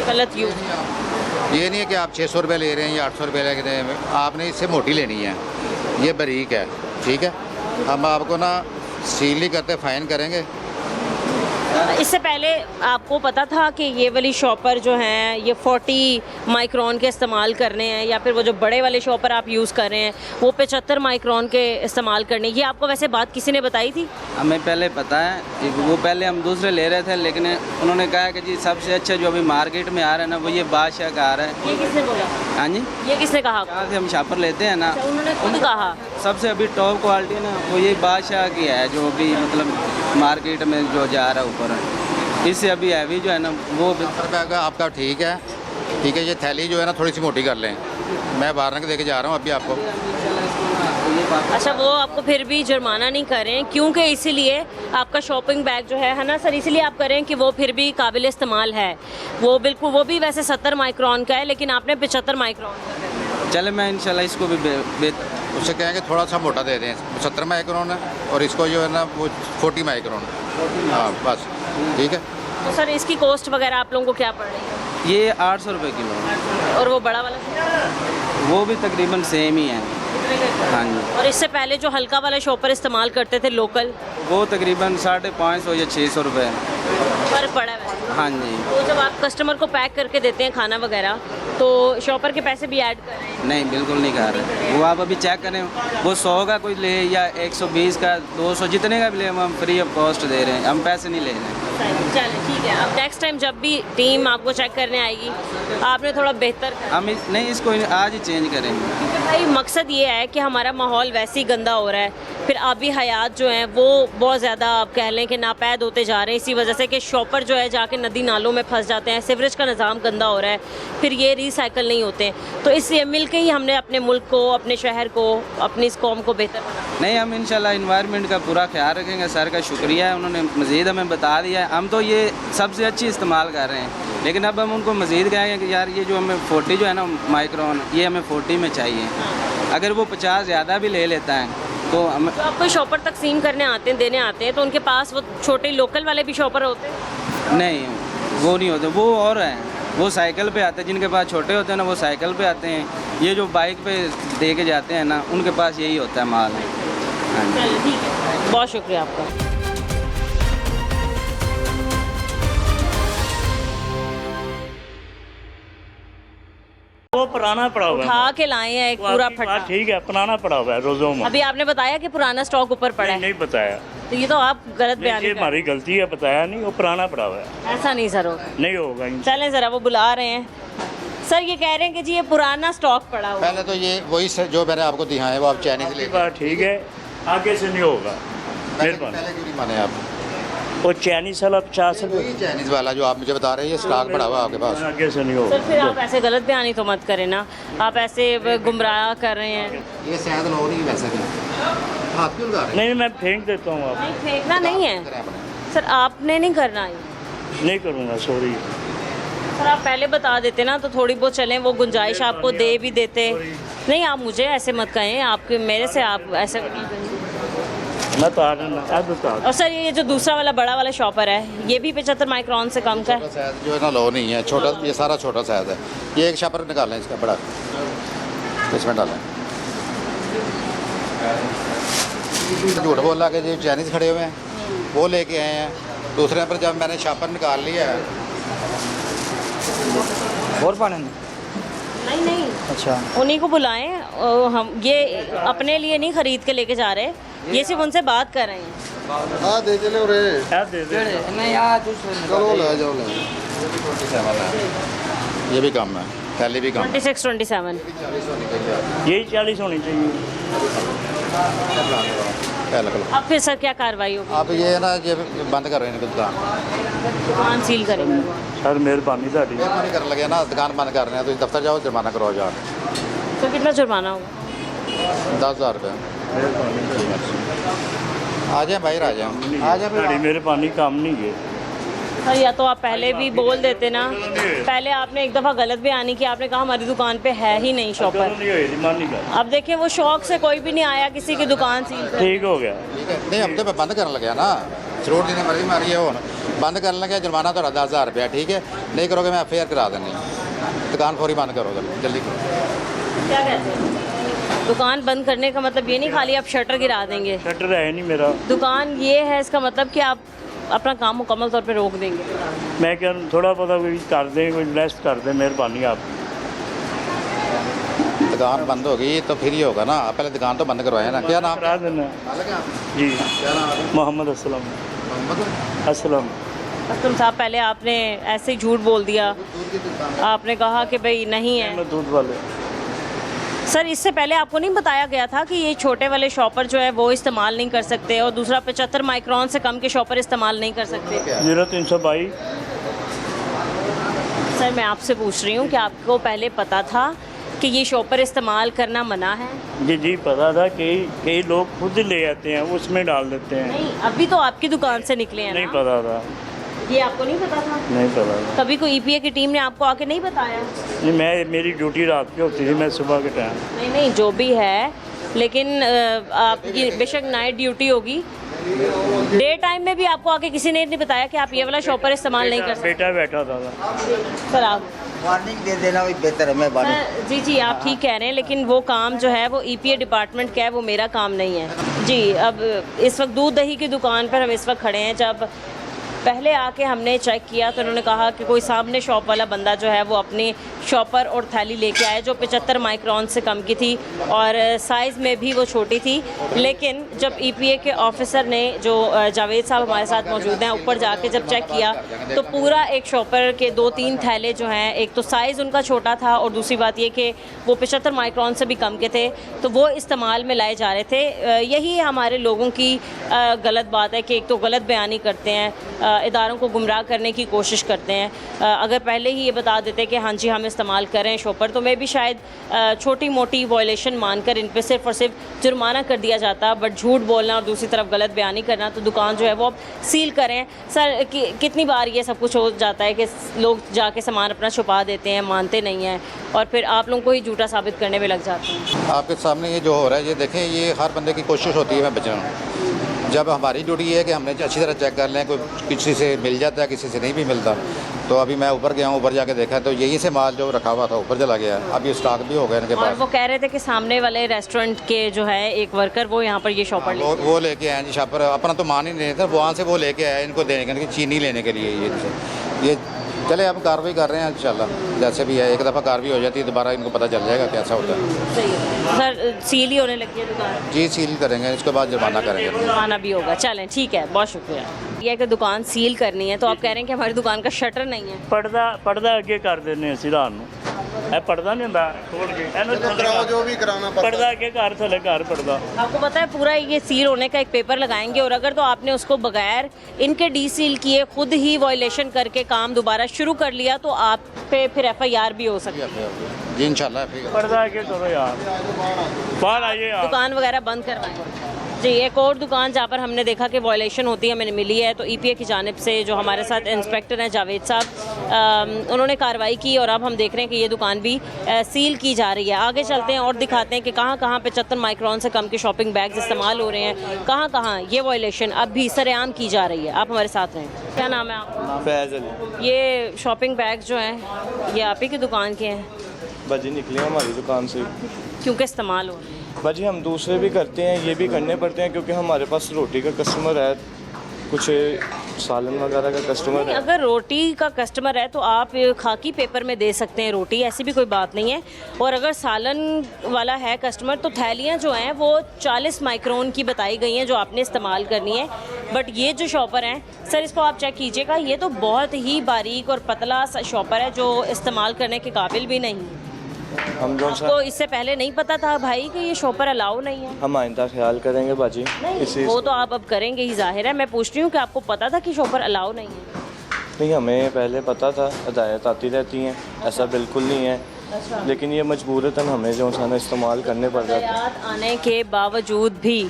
गलत यूज़। ये नहीं है कि आप 600 रुपये ले रहे हैं या 800 रुपये ले रहे हैं, आपने इससे मोटी लेनी है। ये बारीक है, ठीक है। हम आपको ना सील नहीं करते, फ़ाइन करेंगे। इससे पहले आपको पता था कि ये वाली शॉपर जो हैं ये 40 माइक्रोन के इस्तेमाल करने हैं, या फिर वो जो बड़े वाले शॉपर आप यूज़ कर रहे हैं वो 75 माइक्रोन के इस्तेमाल करने? ये आपको वैसे बात किसी ने बताई थी? हमें पहले पता है, वो पहले हम दूसरे ले रहे थे, लेकिन उन्होंने कहा कि जी सबसे अच्छा जो अभी मार्केट में आ रहा है ना वो ये बादशाह का आ रहा है। ये किसने बोला? हाँ जी, ये किसने कहा? जहाँ से हम शापर लेते हैं ना, उन्होंने खुद कहा सबसे अभी टॉप क्वालिटी ना वो ये बादशाह की है जो अभी मतलब मार्केट में जो जा रहा है ऊपर। इससे अभी हैवी जो है ना वो आपका ठीक है, ठीक है। ये थैली जो है ना थोड़ी सी मोटी कर लें, मैं बाहर दे के जा रहा हूँ अभी आपको। अच्छा, वो आपको फिर भी जुर्माना नहीं कर रहे हैं क्योंकि इसीलिए आपका शॉपिंग बैग जो है ना सर, इसीलिए आप करें कि वो फिर भी काबिल इस्तेमाल है। वो बिल्कुल, वो भी वैसे 70 माइक्रोन का है लेकिन आपने 75 माइक्रोन का। चले, मैं इंशाल्लाह इसको भी उससे कहेंगे थोड़ा सा मोटा दे दें। 70 माइक्रोन है और इसको जो है ना वो 40 माइक्रोन। हाँ बस, ठीक है। तो सर इसकी कॉस्ट वगैरह आप लोगों को क्या पड़ रही है? ये 800 रुपये किलो। और वो बड़ा वाला? वो भी तकरीबन सेम ही है। हाँ जी। और इससे पहले जो हल्का वाला शॉपर इस्तेमाल करते थे लोकल, वो तकरीबन 550 या 600 रुपये फर्क पड़ा है? हाँ जी। तो जब आप कस्टमर को पैक करके देते हैं खाना वगैरह तो शॉपर के पैसे भी ऐड कर रहे हैं? नहीं, बिल्कुल नहीं कर रहे। वो आप अभी चेक करें, वो 100 का कोई ले या 120 का, 200 जितने का भी ले हम फ्री ऑफ कॉस्ट दे रहे हैं, हम पैसे नहीं ले रहे हैं। चलें ठीक है। अब नेक्स्ट टाइम जब भी टीम आपको चेक करने आएगी आपने थोड़ा बेहतर हम नहीं, इसको आज ही चेंज करेंगे क्योंकि भाई मकसद ये है कि हमारा माहौल वैसे ही गंदा हो रहा है, फिर आबी हयात जो हैं वो बहुत ज़्यादा आप कह लें कि नापैद होते जा रहे हैं इसी वजह से कि शॉपर जो है जाके नदी नालों में फंस जाते हैं, सीवरेज का निज़ाम गंदा हो रहा है, फिर ये रिसाइकल नहीं होते हैं। तो इसलिए मिल के ही हमने अपने मुल्क को, अपने शहर को, अपनी इस कौम को बेहतर बनाना। नहीं, हम इंशाल्लाह इन्वायरमेंट का पूरा ख्याल रखेंगे। सर का शुक्रिया है, उन्होंने मज़ीद हमें बता दिया है। हम तो ये सबसे अच्छी इस्तेमाल कर रहे हैं, लेकिन अब हम उनको मज़ीद कहेंगे कि यार ये जो हमें 40 जो है ना माइक्रोन, ये हमें 40 में चाहिए। अगर वो 50 ज़्यादा भी ले लेता है तो हम तो आप कोई शॉपर तकसीम करने आते हैं, देने आते हैं, तो उनके पास वो छोटे लोकल वाले भी शॉपर होते हैं? नहीं, वो नहीं होते, वो और हैं, वो साइकिल पे आते हैं। जिनके पास छोटे होते हैं ना वो साइकिल पे आते हैं। ये जो बाइक पे दे के जाते हैं ना उनके पास यही होता है माल। हाँ जी, चलिए ठीक है, बहुत शुक्रिया आपका। वो पुराना पड़ा हुआ है, उठा के लाए हैं एक पूरा आपकी फटा। बात ठीक है, पुराना पड़ा हुआ है रोजों में। अभी आपने बताया कि पुराना स्टॉक ऊपर पड़ा है, नहीं बताया, तो ये तो आप गलत बयान ये कर रहे हमारी गलती है, बताया नहीं, वो पुराना पड़ा हुआ है, हैं। ऐसा नहीं सर होगा। नहीं होगा। चलें ज़रा, वो बुला रहे हैं। सर ये कह रहे हैं कि जी ये पुराना स्टॉक पड़ा हुआ है। पहले तो ये वही जो मैंने आपको दिखाया है वो आप चाइनीज ले बात ठीक है, आगे से नहीं होगा। पहले क्यों नहीं माने आप? वो चाइनीज वाला 50 रुपये, चाइनीज वाला जो आप मुझे बता रहे हैं ये स्टॉक पड़ा हुआ है आपके पास। आगे से नहीं सर होगा। फिर आप ऐसे गलत बयानी तो मत करें ना, आप ऐसे गुमराह कर रहे हैं। ये शायद लो नहीं वैसे भी, हाथ क्यों लगा रहे हैं? नहीं, मैं फेंक देता हूँ, आप नहीं फेंकना नहीं है सर, आपने नहीं करना है। नहीं करूँगा, सॉरी। सर आप पहले बता देते ना तो थोड़ी बहुत चलें, वो गुंजाइश आपको दे भी देते। नहीं, आप मुझे ऐसे मत कहें, आपके मेरे से आप ऐसे। मैं तो आ रहा अब बता। और सर ये जो दूसरा वाला बड़ा वाला शॉपर है ये भी 75 माइक्रोन से कम का है? साइज जो है ना लो नहीं है, छोटा, ये सारा छोटा साइज है। ये एक शॉपर निकालें इसका बड़ा, इसमें डालें। झूठ बोला कि जो चाइनीज़ खड़े हुए हैं वो लेके आए हैं, दूसरे पर जब मैंने शॉपर निकाल लिया है। और पाने नहीं नहीं, अच्छा, उन्हीं को बुलाएं। हम ये अपने लिए नहीं ख़रीद के लेके जा रहे, ये सिर्फ उनसे बात कर रहे हैं। हाँ दे चले रे ਇਹ ਦੇ ਦੇ चलो ले जाओ ले ये भी कम है, थैली भी कम है। 26, 27। यही 40 होनी चाहिए। क्या लग लो। अब फिर सर क्या कार्रवाई होगी? अब ये है ना, ये बंद कर रहे हैं दुकान, दुकान सील करेंगे। सर मेहरबानी ਤੁਹਾਡੀ। नहीं कर लगे ना, दुकान बंद कर रहे हैं तो दफ्तर जाओ, जुर्माना करो जा तो कितना जुर्माना होगा? 10,000 रुपये। आ जाए बाहर आ जाए, आ जाए ਤੁਹਾਡੀ ਮਿਹਰਬਾਨੀ ਕੰਮ ਨਹੀਂ ਹੈ। सर या तो आप पहले भी बोल देते ना, पहले आपने एक दफ़ा गलत बयानी की, आपने कहा हमारी दुकान पे है ही नहीं शॉपर। नहीं होई मान नहीं कर। अब देखिए वो शौक से कोई भी नहीं आया किसी की दुकान सील कर। ठीक हो गया। नहीं हफ्ते पे बंद करने लगे ना, जरूर जिन्हें मर्जी मारी है हो बंद करने लगे, जुर्माना तो 10,000 रुपया, ठीक है नहीं करोगे मैं FIR करा देनी, दुकान फौरी बंद करो, जल्दी करो। क्या कहते हैं? दुकान बंद करने का मतलब ये नहीं खाली आप शटर गिरा देंगे, शटर है नहीं मेरा। दुकान ये है इसका मतलब कि आप अपना काम मुकम्मल तौर पे रोक देंगे। मैं क्या थोड़ा पता कोई कर दें, कोई इन्वेस्ट कर दें, मेहरबानी आप। दुकान बंद होगी तो फिर ही होगा ना, पहले दुकान तो बंद करवाए ना। क्या नाम? करा देना जी। मोहम्मद असलम। असलम। तुम साहब पहले आपने ऐसे ही झूठ बोल दिया, आपने कहा कि भाई नहीं है। मैं दूध वाले। सर इससे पहले आपको नहीं बताया गया था कि ये छोटे वाले शॉपर जो है वो इस्तेमाल नहीं कर सकते, और दूसरा 75 माइक्रोन से कम के शॉपर इस्तेमाल नहीं कर सकते? 0322। सर मैं आपसे पूछ रही हूँ कि आपको पहले पता था कि ये शॉपर इस्तेमाल करना मना है? जी जी पता था, कई लोग खुद ले आते हैं उसमें डाल देते हैं। नहीं अभी तो आपकी दुकान से निकले हैं नहीं ना? पता था। ये आपको नहीं पता था? नहीं पता था। कभी कोई EPA की टीम ने आपको आके नहीं बताया? नहीं मेरी ड्यूटी रात की होती थी, मैं सुबह के टाइम। नहीं नहीं जो भी है, लेकिन आपकी बेशक नाइट ड्यूटी होगी, डे टाइम में भी आपको आके किसी ने नहीं बताया कि आप ये वाला शॉपर इस्तेमाल नहीं कर सकते? बेटा बैठा था। सर आप वार्निंग दे देना वही बेहतर है। मैं सर जी जी आप ठीक कह रहे हैं, लेकिन वो काम जो है वो EPA डिपार्टमेंट का है, वो मेरा काम नहीं है जी। अब इस वक्त दूध दही की दुकान पर हम इस वक्त खड़े हैं। जब पहले आके हमने चेक किया तो उन्होंने कहा कि कोई सामने शॉप वाला बंदा जो है वो अपनी शॉपर और थैली लेके आया जो 75 माइक्रोन से कम की थी, और साइज़ में भी वो छोटी थी। लेकिन जब EPA के ऑफिसर ने, जो जावेद साहब हमारे साथ मौजूद हैं, ऊपर जाके जब चेक किया तो पूरा एक शॉपर के 2-3 थैले जो हैं, एक तो साइज़ उनका छोटा था और दूसरी बात ये कि वो 75 माइक्रोन से भी कम के थे, तो वो इस्तेमाल में लाए जा रहे थे। यही हमारे लोगों की गलत बात है कि एक तो गलत बयानी करते हैं, इदारों को गुमराह करने की कोशिश करते हैं। अगर पहले ही ये बता देते कि हाँ जी हम इस्तेमाल कर रहे हैं शॉपर, तो मैं भी शायद छोटी मोटी वायलेशन मानकर इन पे सिर्फ और सिर्फ जुर्माना कर दिया जाता। बट झूठ बोलना और दूसरी तरफ गलत बयानी करना, तो दुकान जो है वो अब सील करें। सर कितनी बार ये सब कुछ हो जाता है कि लोग जाके सामान अपना छुपा देते हैं, मानते नहीं हैं, और फिर आप लोगों को ही झूठा साबित करने में लग जाते हैं। आपके सामने ये जो हो रहा है, ये देखें, ये हर बंदे की कोशिश होती है मैं बचना। जब हमारी ड्यूटी है कि हमने अच्छी तरह चेक कर लें, कोई किसी से मिल जाता है, किसी से नहीं भी मिलता। तो अभी मैं ऊपर गया हूँ, ऊपर जाके देखा तो यहीं से माल जो रखा हुआ था ऊपर चला गया। अभी स्टॉक भी हो गया इनके और पास। वो कह रहे थे कि सामने वाले रेस्टोरेंट के जो है एक वर्कर वो यहाँ पर ये शॉपर वो लेके आए जी शॉपर, अपना तो मान ही नहीं था, वहाँ से वो लेके आए इनको देने के, चीनी लेने के लिए। ये चले अब कार्रवाई कर रहे हैं इंशाल्लाह, जैसे भी है। एक दफ़ा कार्रवाई हो जाती है दोबारा इनको पता चल जाएगा कैसा होता है। सही है सर, सील ही होने लगी है दुकान? जी सील करेंगे, इसके बाद जुर्माना करेंगे। जुर्माना भी होगा, चलें ठीक है, बहुत शुक्रिया। ये कि दुकान सील करनी है, तो आप कह रहे हैं कि हमारी दुकान का शटर नहीं है? पर्दा अगे कर देने रात ਨੂੰ ਇਹ पर्दा नहीं ਹੁੰਦਾ खोल के ਇਹਨੂੰ जो भी कराना पर्दा अगे घर थले घर पर्दा। आपको पता है पूरा ये सील होने का एक पेपर लगाएंगे, और अगर तो आपने उसको बगैर इनके डी सील किए खुद ही वायलेशन करके काम दोबारा शुरू कर लिया तो आप पे फिर FIR भी हो सकती है जी इंशाल्लाह। पर्दा आगे करो यार, बाहर आइए यार। दुकान वगैरह बंद करवाएं जी। एक और दुकान जहाँ पर हमने देखा कि वायलेशन होती है मैंने मिली है, तो EPA की जानिब से जो हमारे साथ इंस्पेक्टर हैं जावेद साहब, उन्होंने कार्रवाई की, और अब हम देख रहे हैं कि ये दुकान भी सील की जा रही है। आगे चलते हैं और दिखाते हैं कि कहाँ कहाँ 75 माइक्रोन से कम के शॉपिंग बैग्स इस्तेमाल हो रहे हैं, कहाँ कहाँ ये वायलेशन अब भी सरेआम की जा रही है। आप हमारे साथ रहें। क्या नाम है आपका? फैज़ अली। ये शॉपिंग बैग जो हैं ये आप ही की दुकान के हैं? बाजी निकले हमारी दुकान से। क्योंकि इस्तेमाल हो रहे हैं? बाजी हम दूसरे भी करते हैं, ये भी करने पड़ते हैं, क्योंकि हमारे पास रोटी का कस्टमर है, कुछ सालन वगैरह का कस्टमर नहीं, है। अगर रोटी का कस्टमर है तो आप खाकी पेपर में दे सकते हैं रोटी, ऐसी भी कोई बात नहीं है। और अगर सालन वाला है कस्टमर तो थैलियाँ जो हैं वो 40 माइक्रोन की बताई गई हैं जो आपने इस्तेमाल करनी है। बट ये जो शॉपर हैं सर, इसको आप चेक कीजिएगा, ये तो बहुत ही बारीक और पतला सा शॉपर है जो इस्तेमाल करने के काबिल भी नहीं है। हम जो आपको इससे पहले नहीं पता था भाई कि ये शॉपर अलाउ नहीं है? हम आइंदा ख्याल करेंगे बाजी। नहीं, वो तो आप अब करेंगे ही, जाहिर है। मैं पूछ रही हूँ कि आपको पता था कि शॉपर अलाउ नहीं है? नहीं, हमें पहले पता था, हिदायत आती रहती हैं, ऐसा बिल्कुल नहीं है। अच्छा। लेकिन ये मजबूरतन हमें जो है इस्तेमाल करने पड़ रहे थे। हिदायत आने के बावजूद भी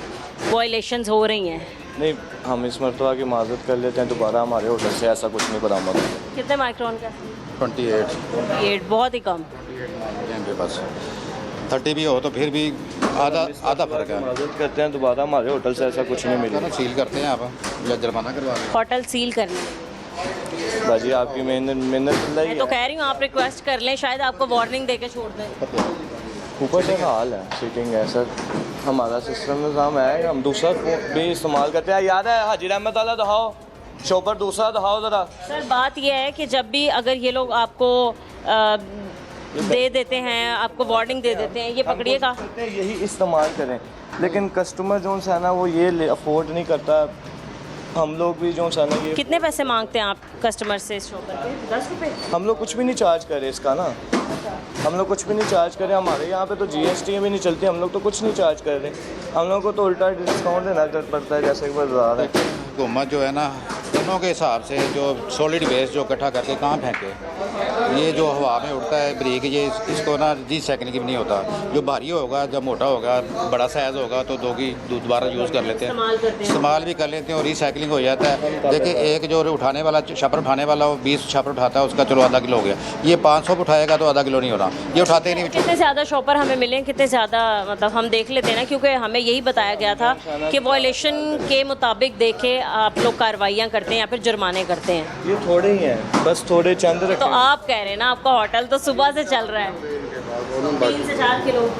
वायलेशंस हो रही हैं। नहीं, हम इस मरतबा की माजरत कर लेते हैं, दोबारा हमारे होटल से ऐसा कुछ नहीं बरामद होगा। कितने माइक्रोन का? 28 बहुत ही कम। के पास 30 भी हो तो फिर भी आधा फर्क है। माजरत करते हैं, दोबारा हमारे होटल से ऐसा कुछ नहीं मिलेगा। सील करते हैं आप या जुर्माना करवा दें। होटल सील करनी बाजी आपकी मेहनत मैं तो कह रही हूँ, आप रिक्वेस्ट कर लें, शायद आपको वार्निंग देके छोड़ दें। ऊपर से हाल है, सीटिंग है सर, हमारा सिस्टम निज़ाम है, हम दूसरा भी इस्तेमाल करते हैं। याद है हाजी रहमत वाला दिखाओ, शॉपर दूसरा दिखाओ ज़रा। सर बात यह है कि जब भी अगर ये लोग आपको दे देते हैं, आपको वार्निंग दे देते हैं, ये पकड़िएगा, यही इस्तेमाल करें। लेकिन कस्टमर जो है ना वो ये अफोर्ड नहीं करता। हम लोग भी जो है ना ये कितने पैसे मांगते हैं आप कस्टमर से इस शॉपर पे? 10 रुपये? हम लोग कुछ भी नहीं चार्ज करें इसका ना, हम लोग कुछ भी नहीं चार्ज करें। हमारे यहाँ पे तो GST भी नहीं चलती, हम लोग तो कुछ नहीं चार्ज कर रहे। हम लोग को तो उल्टा डिस्काउंट देना पड़ता है, जैसे कि बाजार है। हुकूमत जो है ना टनों के हिसाब से जो सॉलिड वेस्ट जो इकट्ठा करके कहाँ फेंके, ये जो हवा में उड़ता है ब्रेक, ये इसको ना रिसाइकलिंग भी नहीं होता। जो भारी होगा, जब मोटा होगा, बड़ा साइज़ होगा तो दोबारा यूज़ कर लेते हैं, इस्तेमाल भी कर लेते हैं और रिसाइकलिंग हो जाता है। देखिए एक जो उठाने वाला छापर उठाने वाला वो 20 छापर उठाता है, उसका चलो आधा किलो हो गया। ये 500 उठाएगा तो आधा किलो नहीं होना, ये उठाते ही नहीं। कितने ज़्यादा शॉपर हमें मिले, कितने ज़्यादा, मतलब हम देख लेते हैं ना, क्योंकि हमें यही बताया गया था कि वायलेशन के मुताबिक देखे आप लोग कार्रवाइयाँ करते हैं या फिर जुर्माने करते हैं। ये थोड़े ही हैं, बस थोड़े चंद रखें। तो आप कह रहे हैं ना आपका होटल तो सुबह से चल रहा है 3 से 4 किलो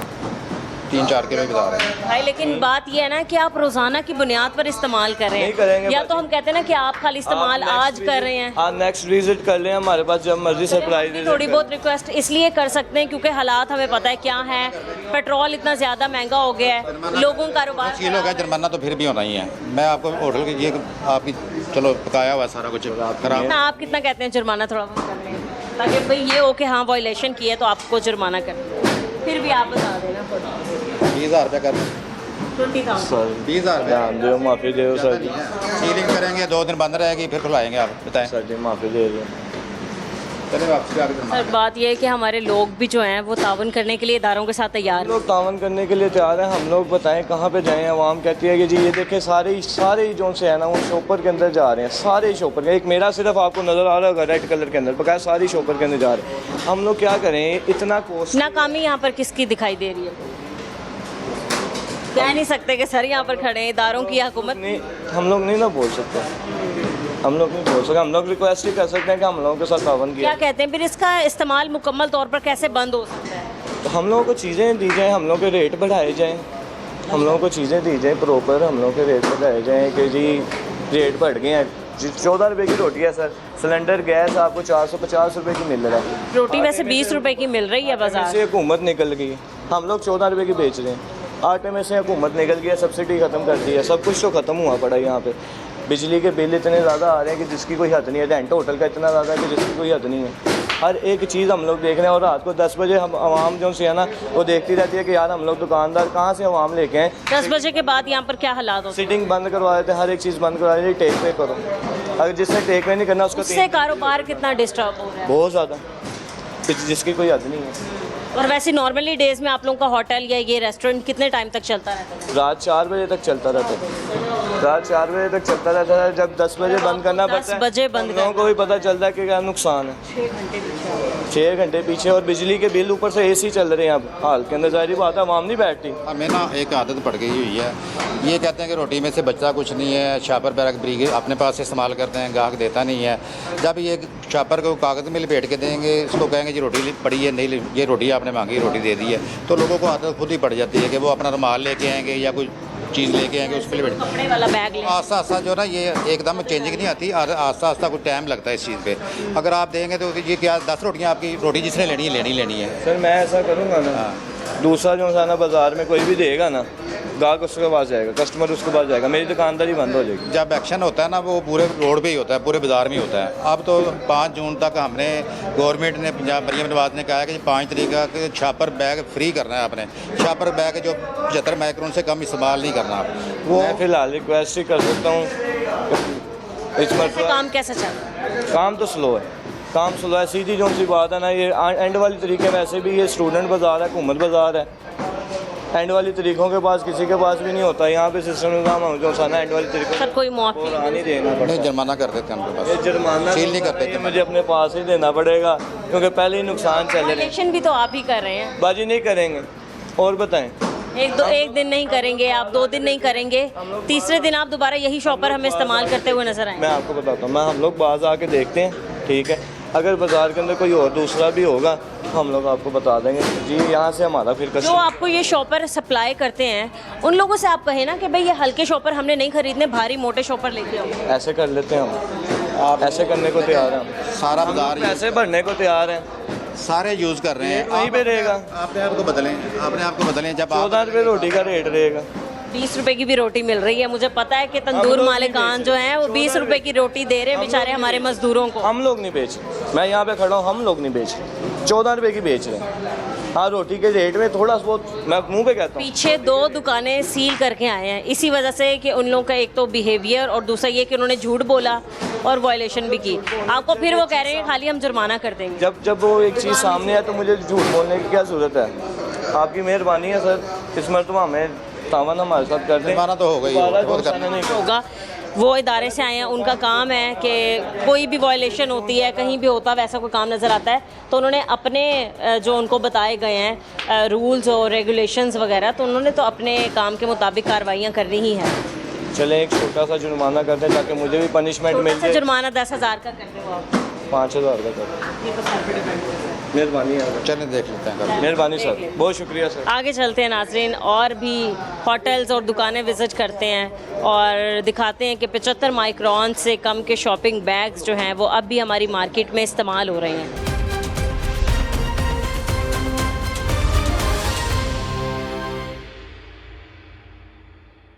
3-4 किलो बता रहे हैं भाई, लेकिन बात ये है ना कि आप रोजाना की बुनियाद पर इस्तेमाल कर रहे नहीं करेंगे हैं, या तो हम कहते हैं ना कि आप खाली इस्तेमाल आज कर रहे हैं। आप नेक्स्ट विजिट कर लें हमारे पास, जब मर्जी सरप्राइज। थोड़ी बहुत रिक्वेस्ट इसलिए कर सकते हैं क्योंकि हालात हमें पता है क्या है, पेट्रोल इतना ज़्यादा महंगा हो गया है, लोगों का कारोबार किलो का जुर्माना तो फिर भी होना ही है। मैं आपको होटल के ये आपकी चलो पकाया हुआ सारा कुछ खराब। ना आप कितना कहते हैं जुर्माना थोड़ा बहुत कर लें, ताकि भाई ये हो कि हाँ वायलेशन की है तो आपको जुर्माना करना है। फिर भी आप बता देना 20,000 रुपये कर 20,000 सर 20,000 ध्यान दो, माफ़ी दो सर जी। सीलिंग करेंगे 2 दिन बंद रहेगी, फिर खुलाएंगे। आप बताएं सर जी, माफ़ी दे दो। चलिए वापसी आगे सर बात यह है कि हमारे लोग भी जो हैं वो तावन करने के लिए इदारों के साथ तैयार हम लोग तावन करने के लिए तैयार हैं। हम लोग बताएं कहाँ पे जाएं। आवाम कहती है कि जी ये देखें सारे ही जो से है ना वो शॉपर के अंदर जा रहे हैं, सारे ही शॉपर के। एक मेरा सिर्फ आपको नज़र आ रहा होगा रेड कलर के अंदर, बकाया सारी शॉपर के अंदर जा रहे हैं। हम लोग क्या करें, इतना कोस्ट। नाकामी यहाँ पर किसकी दिखाई दे रही है? कह नहीं सकते कि सर यहाँ पर खड़े हैं इदारों की हुकूमत नहीं, हम लोग नहीं ना बोल सकते, हम लोग नहीं बोल सकते। हम लोग रिक्वेस्ट ही कर सकते हैं कि हम लोगों के साथ तावन किया। क्या कहते हैं फिर इसका इस्तेमाल मुकम्मल तौर पर कैसे बंद हो सकता है? तो हम लोगों को चीज़ें दी जाएँ, हम लोग के रेट बढ़ाए जाएँ, हम लोगों को चीज़ें दी जाएँ प्रॉपर, हम लोग के रेट बढ़ाए जाएँ कि जी रेट बढ़ गए हैं। 14 रुपये की रोटी है सर, सिलेंडर गैस आपको 450 रुपये की मिल रहा है। रोटी वैसे 20 रुपए की मिल रही है बाजार से हुकूमत निकल गई, हम लोग 14 रुपये की बेच रहे हैं। आटे में से हुकूमत निकल गई है, सब्सिडी ख़त्म कर दी है, सब कुछ तो ख़त्म हुआ पड़ा है यहाँ पे। बिजली के बिल इतने ज़्यादा आ रहे हैं कि जिसकी कोई हद नहीं है। रेंट होटल का इतना ज़्यादा है कि जिसकी कोई हद नहीं है। हर एक चीज़ हम लोग देख रहे हैं। और रात को 10 बजे हम आवाम जो है ना वो देखती रहती है कि यार हम लोग दुकानदार कहाँ से आवाम लेके आए। 10 बजे के बाद यहाँ पर क्या हालात होते हैं? सीटिंग बंद करवा देते हैं, हर एक चीज़ बंद करवा देते हैं। टेक पे करो, अगर जिसने टेक पे नहीं करना उसको उससे कारोबार कितना डिस्टर्ब हो रहा है? बहुत ज़्यादा, जिसकी कोई हद नहीं है। और वैसे नॉर्मली डेज में आप लोगों का होटल या ये रेस्टोरेंट कितने टाइम तक चलता रहता है? रात 4 बजे तक चलता रहता है, रात 4 बजे तक चलता रहता है। जब 10 बजे बंद करना पड़ता है, 10 बजे बंद लोगों को भी पता चलता है कि क्या नुकसान है। 6 घंटे पीछे और बिजली के बिल ऊपर से AC चल रहे हैं। अब हाल के अंदर जाहिर बात है आवाम नहीं बैठती। हमें ना एक आदत पड़ गई हुई है, ये कहते हैं कि रोटी में से बच्चा कुछ नहीं है, शापर पर ब्रीक अपने पास इस्तेमाल करते हैं, गाहक देता नहीं है। जब ये शापर को कागज़ में लपेट के देंगे, इसको कहेंगे जी रोटी पड़ी है, नहीं ये रोटी आपने मांगी रोटी दे दी है, तो लोगों को आदत खुद ही पड़ जाती है कि वो अपना रुमाल लेके आएंगे या कोई चीज़ लेके आएंगे उसके लिए कपड़े वाला बैग ले आस्ता आस्ता जो ना ये एकदम चेंजिंग नहीं आती, आस्ता आस्ता कुछ टाइम लगता है इस चीज़ पे। अगर आप देंगे तो ये क्या 10 रोटियाँ आपकी रोटी जिसने लेनी है। सर मैं ऐसा करूँगा ना, दूसरा जो है ना बाज़ार में कोई भी देगा ना, गाहक उसके पास जाएगा, कस्टमर उसके पास जाएगा, मेरी दुकानदारी बंद हो जाएगी। जब एक्शन होता है ना वो पूरे रोड पे ही होता है, पूरे बाज़ार में ही होता है। अब तो 5 जून तक हमने गवर्नमेंट ने पंजाब मरियम नवाज ने कहा है कि 5 तारीख का छापर बैग फ्री करना है आपने। छापर बैग जो 75 माइक्रोन से कम इस्तेमाल नहीं करना वो। मैं फ़िलहाल रिक्वेस्ट ही कर सकता हूँ। इस पर काम कैसा चल रहा है? काम तो स्लो है, काम स्लो है। सीधी जो सी बात है ना, ये एंड वाली तरीके वैसे भी ये स्टूडेंट बाज़ार है, हुकूमत बाज़ार है। एंड वाली तरीकों के पास किसी के पास भी नहीं होता। यहाँ पे सिस्टम निज़ाम जो सा ना एंड वाली तरीकों सर कोई मुआफ़ी नहीं देना पड़ता, जुर्माना कर देते हैं उनके ये पास, जुर्माना सील नहीं करते। मुझे अपने पास ही देना पड़ेगा क्योंकि पहले ही नुकसान चल रहे हैं। इलेक्शन भी तो आप ही कर रहे हैं। बाजी नहीं करेंगे और बताएं। एक दिन नहीं करेंगे आप, 2 दिन नहीं करेंगे, तीसरे दिन आप दोबारा यही शॉपर हमें इस्तेमाल करते हुए नजर आए। मैं आपको बताता हूँ, हम लोग बाज़ आके देखते हैं, ठीक है। अगर बाज़ार के अंदर कोई और दूसरा भी होगा हम लोग आपको बता देंगे जी, यहाँ से हमारा फिर जो आपको ये शॉपर सप्लाई करते हैं उन लोगों से आप कहें ना कि भाई ये हल्के शॉपर हमने नहीं खरीदने, भारी मोटे शॉपर लेके आओ। ऐसे कर लेते हैं हम, आप ऐसे करने को तैयार हैं। सारा बाजार पैसे भरने को तैयार हैं, सारे यूज़ कर रहे हैं। वहीं पे रहेगा। अपने आप को बदलें। जब 14 रुपये रोटी का रेट रहेगा, 20 रुपए की भी रोटी मिल रही है। मुझे पता है कि तंदूर मालिकान जो हैं वो 20 रुपए की रोटी दे रहे हैं बेचारे हमारे मजदूरों को। हम लोग नहीं बेच रहे, मैं यहाँ पे खड़ा हूँ, हम लोग नहीं बेच रहे, 14 रुपये की बेच रहे हैं। हाँ, रोटी के रेट में थोड़ा बहुत मैं मुंह पे कहता हूँ। पीछे 2 दुकानें सील करके आए हैं इसी वजह से कि उन लोगों का एक तो बिहेवियर और दूसरा ये कि उन्होंने झूठ बोला और वायलेशन भी की। आपको फिर वो कह रहे हैं खाली हम जुर्माना कर देंगे। जब वो एक चीज़ सामने है तो मुझे झूठ बोलने की क्या ज़रूरत है? आपकी मेहरबानी है सर, इस मरतबा हमें तावन हमारे साथ कर दें। तो हो गई होगा, वो इदारे से आए हैं, उनका काम है कि कोई भी वायलेशन होती है, कहीं भी होता वैसा कोई काम नज़र आता है तो उन्होंने अपने जो उनको बताए गए हैं रूल्स और रेगुलेशंस वगैरह, तो उन्होंने तो अपने काम के मुताबिक कार्रवाइयाँ करनी ही है। चले एक छोटा सा जुर्माना कर दें ताकि मुझे भी पनिशमेंट मिल जाए। जुर्माना 10,000 का कर दो आप, 5,000 का कर। मेहरबानी है, चलें देख लेते हैं। मेहरबानी सर, बहुत शुक्रिया सर। आगे चलते हैं नाजरीन, और भी होटल्स और दुकानें विज़िट करते हैं और दिखाते हैं कि 75 माइक्रोन से कम के शॉपिंग बैग्स जो हैं वो अब भी हमारी मार्केट में इस्तेमाल हो रहे हैं।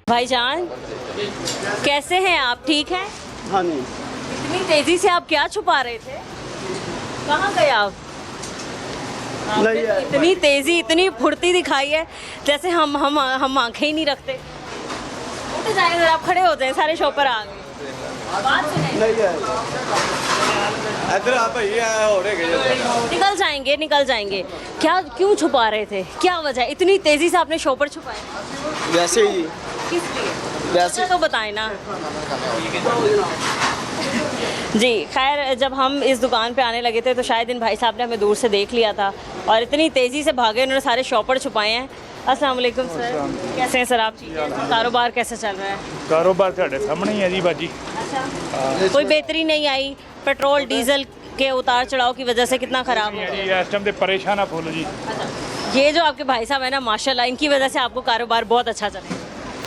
भाईजान कैसे हैं आप, ठीक हैं? हाँ नहीं, इतनी तेज़ी से आप क्या छुपा रहे थे? कहाँ गए आप? इतनी तेज़ी, इतनी फुर्ती दिखाई है जैसे हम आंखें ही नहीं रखते। उठ जाएंगे जरा, आप खड़े हो जाएं, सारे शॉपर आ गए। बात सुने, इधर आप हो रहे निकल जाएंगे। क्या, क्यों छुपा रहे थे, क्या वजह? इतनी तेज़ी से आपने शॉपर छुपाए? वैसे ही। किस लिए? वैसे तो बताएं ना जी। खैर, जब हम इस दुकान पे आने लगे थे तो शायद इन भाई साहब ने हमें दूर से देख लिया था और इतनी तेज़ी से भागे, उन्होंने सारे शॉपर छुपाए हैं। अस्सलाम वालेकुम सर, कैसे हैं सर आप? ठीक है। कारोबार कैसा चल रहा है? कारोबार ਤੁਹਾਡੇ ਸਾਹਮਣੇ ਹੀ ਹੈ ਜੀ ਬਾਜੀ। अच्छा, कोई बेहतरी नहीं आई? पेट्रोल डीजल के उतार चढ़ाव की वजह से कितना ख़राब है ਜੀ ਇਸ ਟਾਈਮ ਤੇ ਪਰੇਸ਼ਾਨ ਆ ਫੁੱਲ ਜੀ। ये जो आपके भाई साहब है ना, माशाल्लाह, इनकी वजह से आपको कारोबार बहुत अच्छा चले।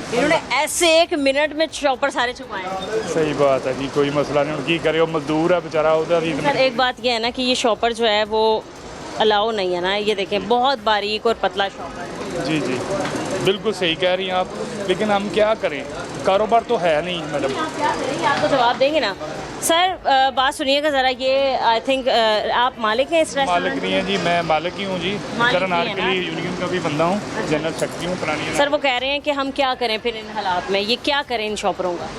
इन्होंने ऐसे 1 मिनट में शॉपर सारे छुपाए। सही बात है जी, कोई मसला नहीं, की करे, वो मजदूर है बेचारा, उधर ही। सर एक बात ये है ना कि ये शॉपर जो है वो अलाउ नहीं है ना, ये देखें बहुत बारीक और पतला शॉपर है। जी जी, बिल्कुल सही कह रही हैं आप, लेकिन हम क्या करें, कारोबार तो है नहीं मैडम। आप क्या करेंगे, आप तो जवाब देंगे ना। सर बात सुनिएगा ज़रा, ये आई थिंक आप मालिक हैं इस रेस्टोरेंट? मालिक नहीं है जी, मैं मालिक ही हूँ जी, करनाल के लिए यूनियन का भी बंदा हूँ, जनरल सेक्रेटरी हूँ पुरानी। सर वो कह रहे हैं कि हम क्या करें फिर इन हालात में, ये क्या करें इन शॉपरों का?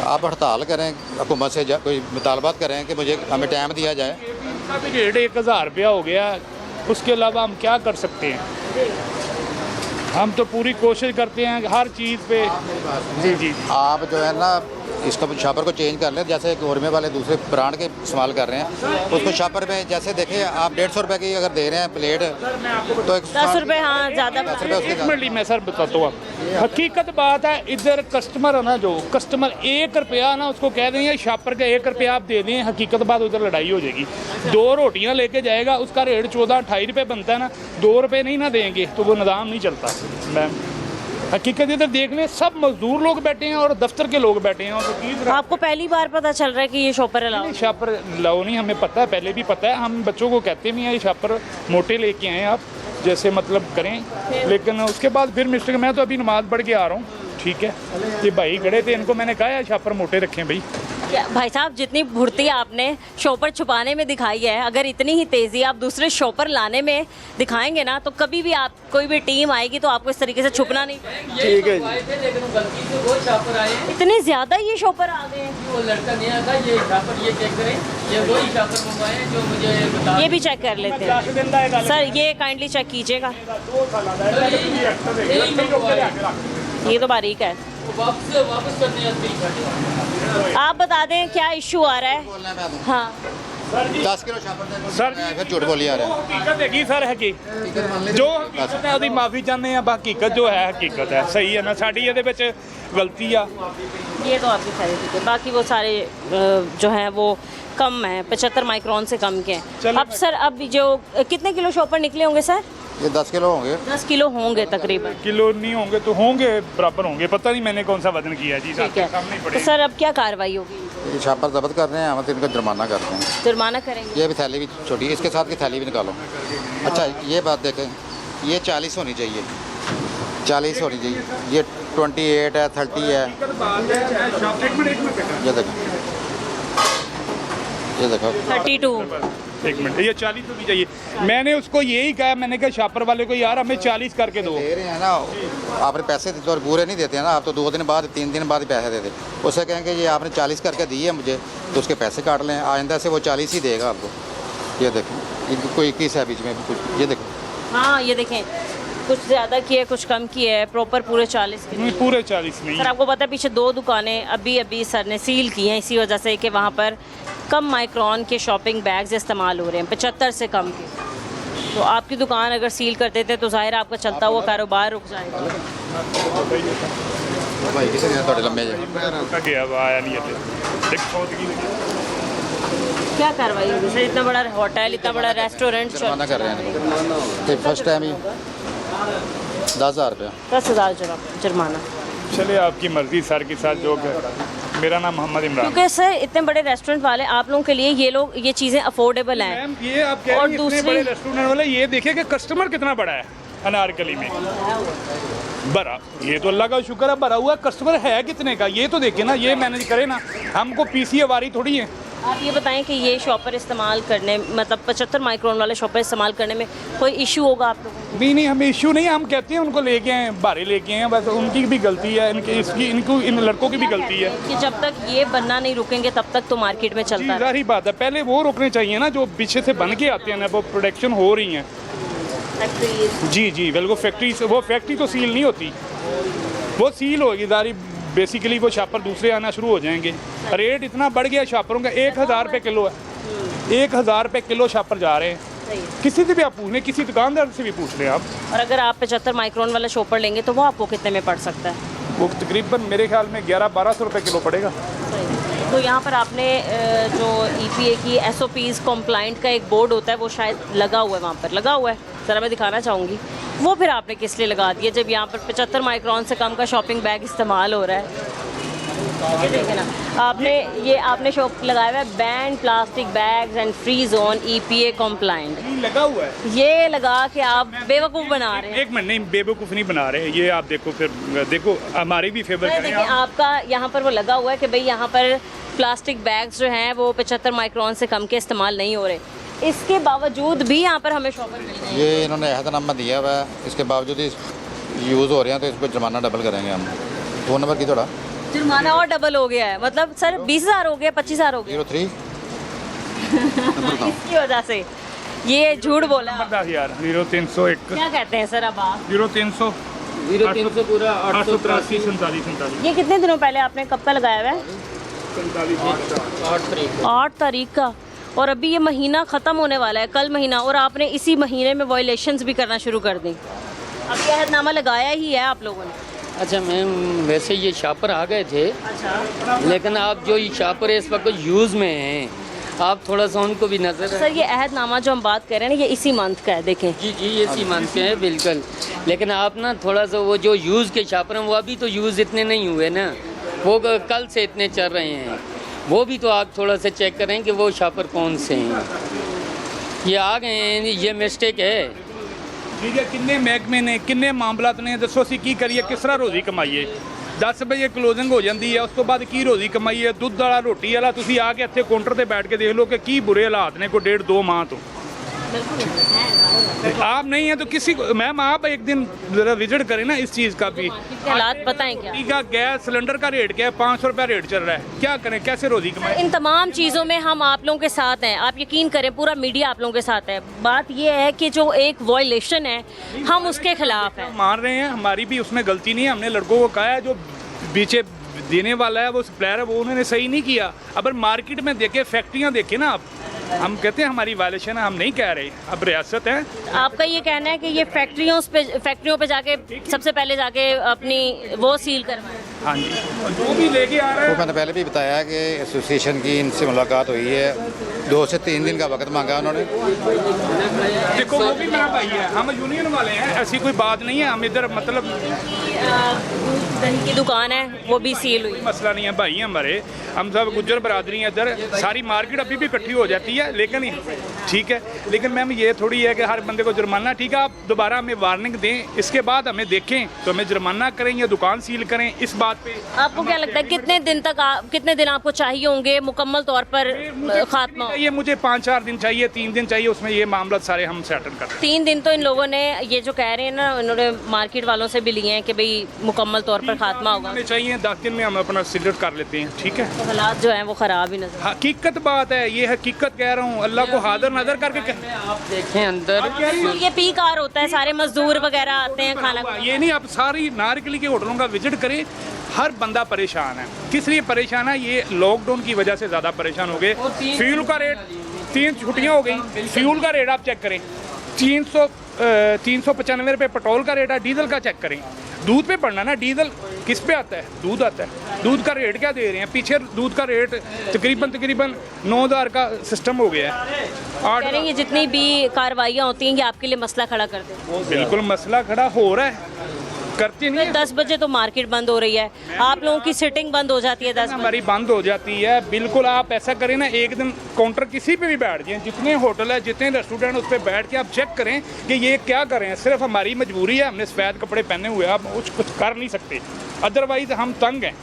आप हड़ताल करें, हुकूमत से कोई मुतालबात करें कि मुझे हमें टाइम दिया जाए। उनका भी रेट 1,000 रुपया हो गया, उसके अलावा हम क्या कर सकते हैं? हम तो पूरी कोशिश करते हैं हर चीज़ पे। जी जी, आप जो है ना इसको शॉपर को चेंज कर लें, जैसे गौरमेंट वाले दूसरे ब्रांड के इस्तेमाल कर रहे हैं, उसको शॉपर में जैसे देखें आप 150 रुपये की अगर दे रहे हैं प्लेट तो 10 रुपये, हाँ ज़्यादा। एक मिनट मैं सर बताता हूँ, हकीकत बात है, इधर कस्टमर है ना, जो कस्टमर 1 रुपया ना उसको कह देंगे शॉपर का 1 रुपया आप दे दें, हकीकत बात उधर लड़ाई हो जाएगी। 2 रोटियाँ लेके जाएगा, उसका रेट 14-28 रुपये बनता है ना, 2 रुपये नहीं ना देंगे तो वो निज़ाम नहीं चलता मैम। हकीकत इधर देख लें, सब मजदूर लोग बैठे हैं और दफ्तर के लोग बैठे हैं। और आपको पहली बार पता चल रहा है कि ये शॉपर अलाउ? शॉपर अलाउ नहीं, हमें पता है, पहले भी पता है। हम बच्चों को कहते भी हैं ये शॉपर मोटे लेके आएँ आप, जैसे मतलब करें। लेकिन उसके बाद फिर मिस्टर मैं तो अभी नमाज पढ़ के आ रहा हूँ, ठीक है। ये भाई खड़े थे, इनको मैंने कहा है शॉपर मोटे रखें भाई। भाई साहब, जितनी भुर्ती आपने शॉपर छुपाने में दिखाई है, अगर इतनी ही तेज़ी आप दूसरे शॉपर लाने में दिखाएंगे ना, तो कभी भी आप कोई भी टीम आएगी तो आपको इस तरीके से छुपना नहीं। ठीक है जी। इतने ज़्यादा ये शॉपर आ गए हैं। वो लड़का नया था, ये शॉपर ये चेक करें, ये वही शॉपर मंगवाए हैं जो मुझे बता। ये भी चेक कर लेते हैं सर, ये काइंडली चेक कीजिएगा। ये तो बारीक है। वापस करने आते। आप बता दें क्या इशू आ रहा है? हाँ 10 किलो शॉपर सर झूठ बोली आ रहा है। हकीकत हैगी सर, हैगी जो हकीकत है ਉਹਦੀ माफ़ी चाहते हैं। हकीकत जो है हकीकत है, सही है ना, साड़ी ਇਹਦੇ ਵਿੱਚ गलती आ। ये तो आपकी सारी ठीक है, बाकी वो सारे जो हैं वो कम है, 75 माइक्रोन से कम के हैं। अब सर, अब जो कितने किलो शॉपर निकले होंगे सर? ये 10 किलो होंगे। 10 किलो होंगे तकरीबन। किलो नहीं होंगे तो होंगे, बराबर होंगे, पता नहीं मैंने कौन सा वजन किया जी। ठीक है, तो सर अब क्या कार्रवाई होगी? ये शॉपर जब्त कर रहे हैं, हम तो इनको जुर्माना करते हैं। जुर्माना करेंगे? ये भी थैली भी छोटी, इसके साथ की थैली भी निकालो। अच्छा ये बात देखें, ये 40 होनी चाहिए, 40 होनी चाहिए। ये 28 है, 30 है। ये देखो, ये देखो 32। एक मिनट, ये 40 होनी चाहिए। मैंने उसको यही कहा, मैंने कहा शॉपर वाले को यार हमें 40 करके दो। दे रहे हैं ना, आपने पैसे तो पूरे नहीं देते हैं ना, आप तो 2 दिन बाद 3 दिन बाद ही पैसे देते। उससे कहेंगे ये आपने 40 करके दी है मुझे, तो उसके पैसे काट लें। आइंदा से वो 40 ही देगा आपको। ये देखें, कोई 21 है बीच में कुछ, ये देखो। हाँ ये देखें, कुछ ज़्यादा की है, कुछ कम की है, प्रॉपर पूरे 40 की नहीं, पूरे 40 नहीं। सर आपको पता है पीछे 2 दुकानें अभी सर ने सील की हैं, इसी वजह से कि वहाँ पर कम माइक्रोन के शॉपिंग बैग्स इस्तेमाल हो रहे हैं, 75 से कम के। तो आपकी दुकान अगर सील कर देते तो जाहिर आपका चलता हुआ कारोबार रुक जाएगा। भाई किसी ने थोड़े लंबे आया नहीं है। क्या कार्रवाई होगी सर? इतना बड़ा होटल, इतना बड़ा रेस्टोरेंट जुर्माना कर रहे हैं। तो फर्स्ट टाइम ही 10,000 रुपया, 10,000 जुर्माना। चले आपकी मर्जी सर के साथ जो। मेरा नाम मोहम्मद इमरान। क्योंकि सर इतने बड़े रेस्टोरेंट वाले आप लोगों के लिए ये चीज़ें अफोर्डेबल हैं। मैम ये आप कह रही हैं इतने बड़े रेस्टोरेंट वाले, ये देखिए कि कस्टमर कितना बड़ा है अनारकली में। भरा, ये तो अल्लाह का शुक्र है, भरा हुआ। कस्टमर है कितने का ये तो देखे ना, ये मैनेज करे ना, हमको पीसी अवारी थोड़ी है। आप ये बताएं कि ये शॉपर इस्तेमाल करने, मतलब 75 माइक्रोन वाले शॉपर इस्तेमाल करने में कोई इशू होगा आप लोगों को? नहीं, हमें इशू नहीं है। हम कहते हैं उनको लेके आए, बाहर लेके आए, बस उनकी भी गलती है, इन लड़कों की भी गलती है कि जब तक ये बनना नहीं रुकेंगे तब तक तो मार्केट में चलता है। जाहिर बात है, पहले वो रोकने चाहिए ना जो पीछे से बन के आते हैं ना, वो प्रोडक्शन हो रही हैं। जी बिल्कुल। फैक्ट्री तो सील नहीं होती, वो सील होगी जारी। बेसिकली वो शॉपर दूसरे आना शुरू हो जाएंगे। रेट इतना बढ़ गया शॉपरों का, 1,000 रुपये किलो है। 1,000 रुपये किलो शॉपर जा रहे हैं। किसी से भी आप पूछ लें, किसी दुकानदार से भी पूछ लें आप। और अगर आप 75 माइक्रोन वाला शॉपर लेंगे तो वो आपको कितने में पड़ सकता है? वो तकरीबन मेरे ख्याल में 1100-1200 रुपये किलो पड़ेगा। तो यहाँ पर आपने जो EPA की SOPs कॉम्प्लाइंट का एक बोर्ड होता है वो शायद लगा हुआ है, वहाँ पर लगा हुआ है, ज़रा मैं दिखाना चाहूँगी। वो फिर आपने किस लिए लगा दिया जब यहाँ पर 75 माइक्रोन से कम का शॉपिंग बैग इस्तेमाल हो रहा है? ये देखिए ना, आपने शॉप लगाया हुआ है ban plastic bags and free zone EPA compliant लगा हुआ है। ये लगा के आप बेवकूफ़ बना रहे हैं। एक मिनट, नहीं बेवकूफ़ नहीं बना रहे, ये आप देखो, फिर देखो हमारी भी फेवर करें। देखिए आपका यहाँ पर वो लगा हुआ है कि भाई यहाँ पर प्लास्टिक बैग्स जो हैं वो 75 माइक्रोन से कम के इस्तेमाल नहीं हो रहे। इसके बावजूद भी यहाँ पर हमें शॉपर मिल रहे हैं। ये इन्होंने अहदनामा दिया हुआ है, इसके बावजूद यूज़ हो रहे हैं, तो इस पर जुर्माना डबल करेंगे हम। 2 नंबर की थोड़ा जुर्माना और डबल हो गया है, मतलब सर 20,000 हो गया, 25,000 हो गया 03 इसकी वजह से ये झूठ बोला। 0301 क्या कहते हैं सर अब आप? 0300 पूरा 883 47 ये कितने दिनों पहले आपने कब का लगाया हुआ है? 8 तारीख का। और अभी ये महीना ख़त्म होने वाला है, कल महीना, और आपने इसी महीने में वायलेशंस भी करना शुरू कर दी। अब ये अहदनामा लगाया ही है आप लोगों ने। अच्छा मैम, वैसे ये शॉपर आ गए थे। अच्छा। लेकिन आप जो ये शॉपर इस वक्त यूज़ में हैं, आप थोड़ा सा उनको भी नज़र सर ये अहदनामा जो हम बात कर रहे हैं ना, ये इसी मंथ का है, देखें। जी जी, ये इसी मंथ के हैं बिल्कुल। लेकिन आप ना थोड़ा सा वो जो यूज़ के शापर हैं वो अभी तो यूज़ इतने नहीं हुए ना, वो कल से इतने चल रहे हैं, वो भी तो आप थोड़ा सा चेक करें कि वो शापर कौन से हैं। ये आ गए हैं, ये मिस्टेक है। ठीक है, किन्ने महकमे ने किन्ने मामलात ने दसो असीं की करिए, किस तरह रोज़ी कमाइए। 10 ਵਜੇ ਕਲੋਜ਼ਿੰਗ ਹੋ ਜਾਂਦੀ ਹੈ, ਉਸ ਤੋਂ ਬਾਅਦ ਕੀ ਰੋਜ਼ੀ ਕਮਾਈ ਹੈ। ਦੁੱਧ ਵਾਲਾ ਰੋਟੀ ਵਾਲਾ ਤੁਸੀਂ ਆ ਕੇ ਇੱਥੇ ਕਾਊਂਟਰ ਤੇ ਬੈਠ ਕੇ ਦੇਖ ਲਓ ਕਿ ਕੀ ਬੁਰੇ ਹਾਲਾਤ ਨੇ ਕੋਈ 1.5-2 माह ਤੋਂ। आप नहीं है तो किसी को, मैम आप एक दिन ज़रा विजिट करें ना इस चीज़ का भी। हालात पता है क्या? का गैस सिलेंडर का रेट क्या है, 500 रुपया रेट चल रहा है, क्या करें, कैसे रोज़ी कमाएं। इन तमाम चीज़ों में हम आप लोगों के साथ हैं, आप यकीन करें, पूरा मीडिया आप लोगों के साथ है। बात ये है कि जो एक वॉयलेशन है हम उसके खिलाफ हैं। मान रहे हैं, हमारी भी उसमें गलती नहीं है। हमने लड़कों को कहा है जो पीछे देने वाला है वो सप्लायर है, वो उन्होंने सही नहीं किया। अब मार्केट में देखे, फैक्ट्रियाँ देखे ना आप, हम कहते हैं हमारी वायलेशन है, हम नहीं कह रहे, अब रियासत है। आपका ये कहना है कि ये फैक्ट्रियों पे जाके सबसे पहले जाके अपनी वो सील करवाएं। हाँ जी, जो भी लेके आ रहा है। वो मैंने पहले भी बताया कि एसोसिएशन की इनसे मुलाकात हुई है, 2 से 3 दिन का वक्त मांगा उन्होंने। देखो वो भी मेरा भाई है, हम यूनियन वाले हैं, ऐसी कोई बात नहीं है। हम इधर मतलब दही की दुकान है वो भी सील हुई, मसला नहीं है, भाई हैं हमारे, हम सब गुज्जर बरादरी हैं इधर। सारी मार्केट अभी भी इकट्ठी हो जाती है, लेकिन ठीक है, लेकिन मैम ये थोड़ी है कि हर बंदे को जुर्माना। ठीक है, आप दोबारा हमें वार्निंग दें, इसके बाद हमें देखें तो हमें जुर्माना करें या दुकान सील करें। इस बात पे आपको क्या लगता है कितने दिन आपको चाहिए होंगे मुकम्मल तौर पर खात्मा? ये मुझे 5-4 दिन चाहिए, 3 दिन चाहिए, उसमें ये मामला सारे हम सेटल कर। 3 दिन तो इन लोगों ने ये जो कह रहे हैं ना, उन्होंने मार्केट वालों से भी लिए हैं कि भाई मुकम्मल तौर पर खात्मा होगा चाहिए। 10 दिन में हम अपना सिलेक्ट कर लेते हैं, ठीक है। तो हालात जो हैं वो ख़राब ही नजर। हकीकत बात है, ये हकीकत कह रहा हूँ, अल्लाह को हाजिर नजर करके आप देखें अंदर ये पीक आवर होता है, सारे मजदूर वगैरह आते हैं खाना। ये नहीं, आप सारी नारकली के होटलों का विजिट करें, हर बंदा परेशान है। किस लिए परेशान है? ये लॉकडाउन की वजह से ज़्यादा परेशान हो गए। फ्यूल का रेट, 3 छुट्टियाँ हो गई, फ्यूल का रेट आप चेक करें, 395 रुपये पेट्रोल का रेट है, डीजल का चेक करें। दूध पे पड़ना ना, डीजल किस पे आता है? दूध आता है। दूध का रेट क्या दे रहे हैं? पीछे दूध का रेट तकरीबन 9,000 का सिस्टम हो गया है। कह रहे हैं जितनी भी कार्रवाइयाँ होती हैं ये आपके लिए मसला खड़ा कर दें। बिल्कुल मसला खड़ा हो रहा है, करते नहीं। 10 बजे तो मार्केट बंद हो रही है, आप लोगों की सिटिंग बंद हो जाती है 10 बजे। हमारी बंद हो जाती है, बिल्कुल। आप ऐसा करें ना, एक दिन काउंटर किसी पे भी बैठ जाएं, जितने होटल है, जितने रेस्टोरेंट, उस पर बैठ के आप चेक करें कि ये क्या कर रहे हैं। सिर्फ हमारी मजबूरी है, हमने सफ़ेद कपड़े पहने हुए, आप कुछ कर नहीं सकते, अदरवाइज़ हम तंग हैं।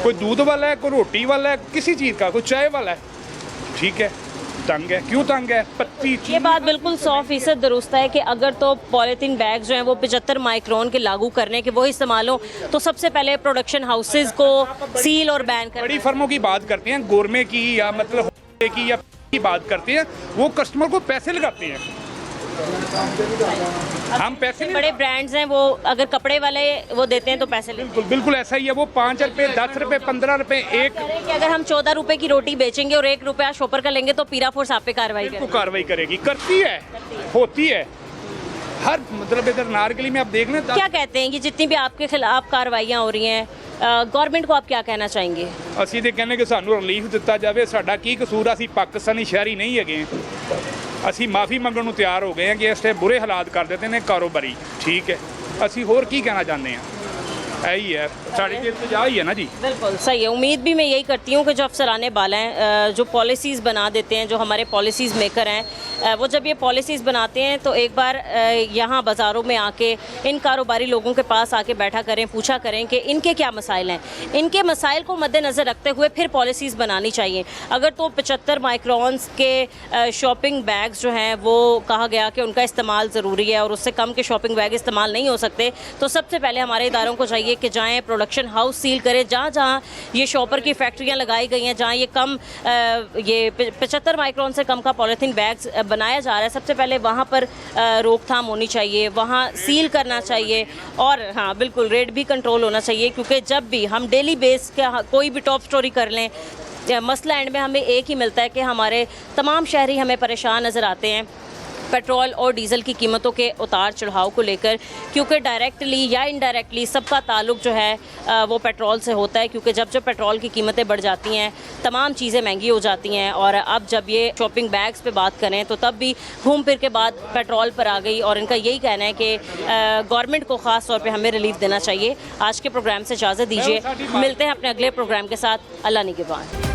कोई दूध वाला है, कोई रोटी वाला है, किसी चीज़ का, कोई चाय वाला है, ठीक है, तंग है। क्यों तंग है? पत्ती। ये बात बिल्कुल 100% दुरुस्त है कि अगर तो पॉलीथीन बैग जो हैं वो 75 माइक्रोन के लागू करने के वो इस्तेमाल हो, तो सबसे पहले प्रोडक्शन हाउसेज को सील और बैन कर। बड़ी फर्मों की बात करते हैं, गोरमे की या मतलब की या की बात करते हैं, वो कस्टमर को पैसे लगाते हैं। हम पैसे, बड़े ब्रांड्स हैं वो अगर कपड़े वाले वो देते हैं तो पैसे लेते हैं। बिल्कुल ऐसा ही है। वो 5 रुपये, 10 रुपये, 15 रुपये एक। कि अगर हम 14 रुपए की रोटी बेचेंगे और 1 रुपया शॉपर का लेंगे तो पीरा फोर्स आप पे कार्रवाई करेगी। कार्रवाई करेगी, करती है, होती है हर, मतलब इधर नारकली में आप देख लें। क्या कहते हैं कि जितनी भी आपके खिलाफ कार्रवाइयाँ हो रही हैं, गवर्नमेंट को आप क्या कहना चाहेंगे? ਅਸੀਂ ਤੇ ਕਹਿੰਦੇ ਕਿ ਸਾਨੂੰ ਰਿਲੀਫ ਦਿੱਤਾ ਜਾਵੇ। ਸਾਡਾ ਕੀ ਕਸੂਰ? ਅਸੀਂ ਪਾਕਿਸਤਾਨੀ ਸ਼ਹਿਰੀ ਨਹੀਂ ਹੈਗੇ। ਅਸੀਂ ਮਾਫੀ ਮੰਗਣ ਨੂੰ ਤਿਆਰ ਹੋ ਗਏ ਹਾਂ ਕਿ ਇਸ ਤੇ ਬੁਰੇ ਹਾਲਾਤ ਕਰ ਦਿੱਤੇ ਨੇ ਕਾਰੋਬਾਰੀ, ਠੀਕ ਹੈ। ਅਸੀਂ ਹੋਰ ਕੀ ਕਹਿਣਾ ਚਾਹੁੰਦੇ ਹਾਂ? यही है, साड़ी के इल्तिजा ही है ना जी। बिल्कुल सही है। उम्मीद भी मैं यही करती हूँ कि जो अफसराने बाला हैं, जो पॉलिसीज़ बना देते हैं, जो हमारे पॉलिसीज़ मेकर हैं, वो जब ये पॉलिसीज़ बनाते हैं तो एक बार यहाँ बाज़ारों में आके इन कारोबारी लोगों के पास आके बैठा करें, पूछा करें कि इनके क्या मसाइल हैं। इनके मसाइल को मद्देनज़र रखते हुए फिर पॉलिसीज़ बनानी चाहिए। अगर तो 75 माइक्रोन्स के शॉपिंग बैग्स जो हैं वो कहा गया कि उनका इस्तेमाल ज़रूरी है और उससे कम के शॉपिंग बैग इस्तेमाल नहीं हो सकते, तो सबसे पहले हमारे इदारों को चाहिए कि जाएं, प्रोडक्शन हाउस सील करें। जहाँ जहाँ ये शॉपर की फैक्ट्रियाँ लगाई गई हैं, जहाँ ये 75 माइक्रोन से कम का पॉलीथीन बैग्स बनाया जा रहा है, सबसे पहले वहाँ पर रोकथाम होनी चाहिए, वहाँ सील करना चाहिए। और हाँ बिल्कुल, रेट भी कंट्रोल होना चाहिए, क्योंकि जब भी हम डेली बेस का कोई भी टॉप स्टोरी कर लें, मसला एंड में हमें एक ही मिलता है कि हमारे तमाम शहरी हमें परेशान नज़र आते हैं। पेट्रोल और डीज़ल की कीमतों के उतार चढ़ाव को लेकर, क्योंकि डायरेक्टली या इनडायरेक्टली सबका ताल्लुक जो है वो पेट्रोल से होता है, क्योंकि जब पेट्रोल की कीमतें बढ़ जाती हैं तमाम चीज़ें महंगी हो जाती हैं। और अब जब ये शॉपिंग बैग्स पे बात करें तो तब भी घूम फिर के बाद पेट्रोल पर आ गई, और इनका यही कहना है कि गवर्नमेंट को ख़ास तौर पर हमें रिलीफ देना चाहिए। आज के प्रोग्राम से इजाज़त दीजिए, मिलते हैं अपने अगले प्रोग्राम के साथ। अल्लाह निगहबान।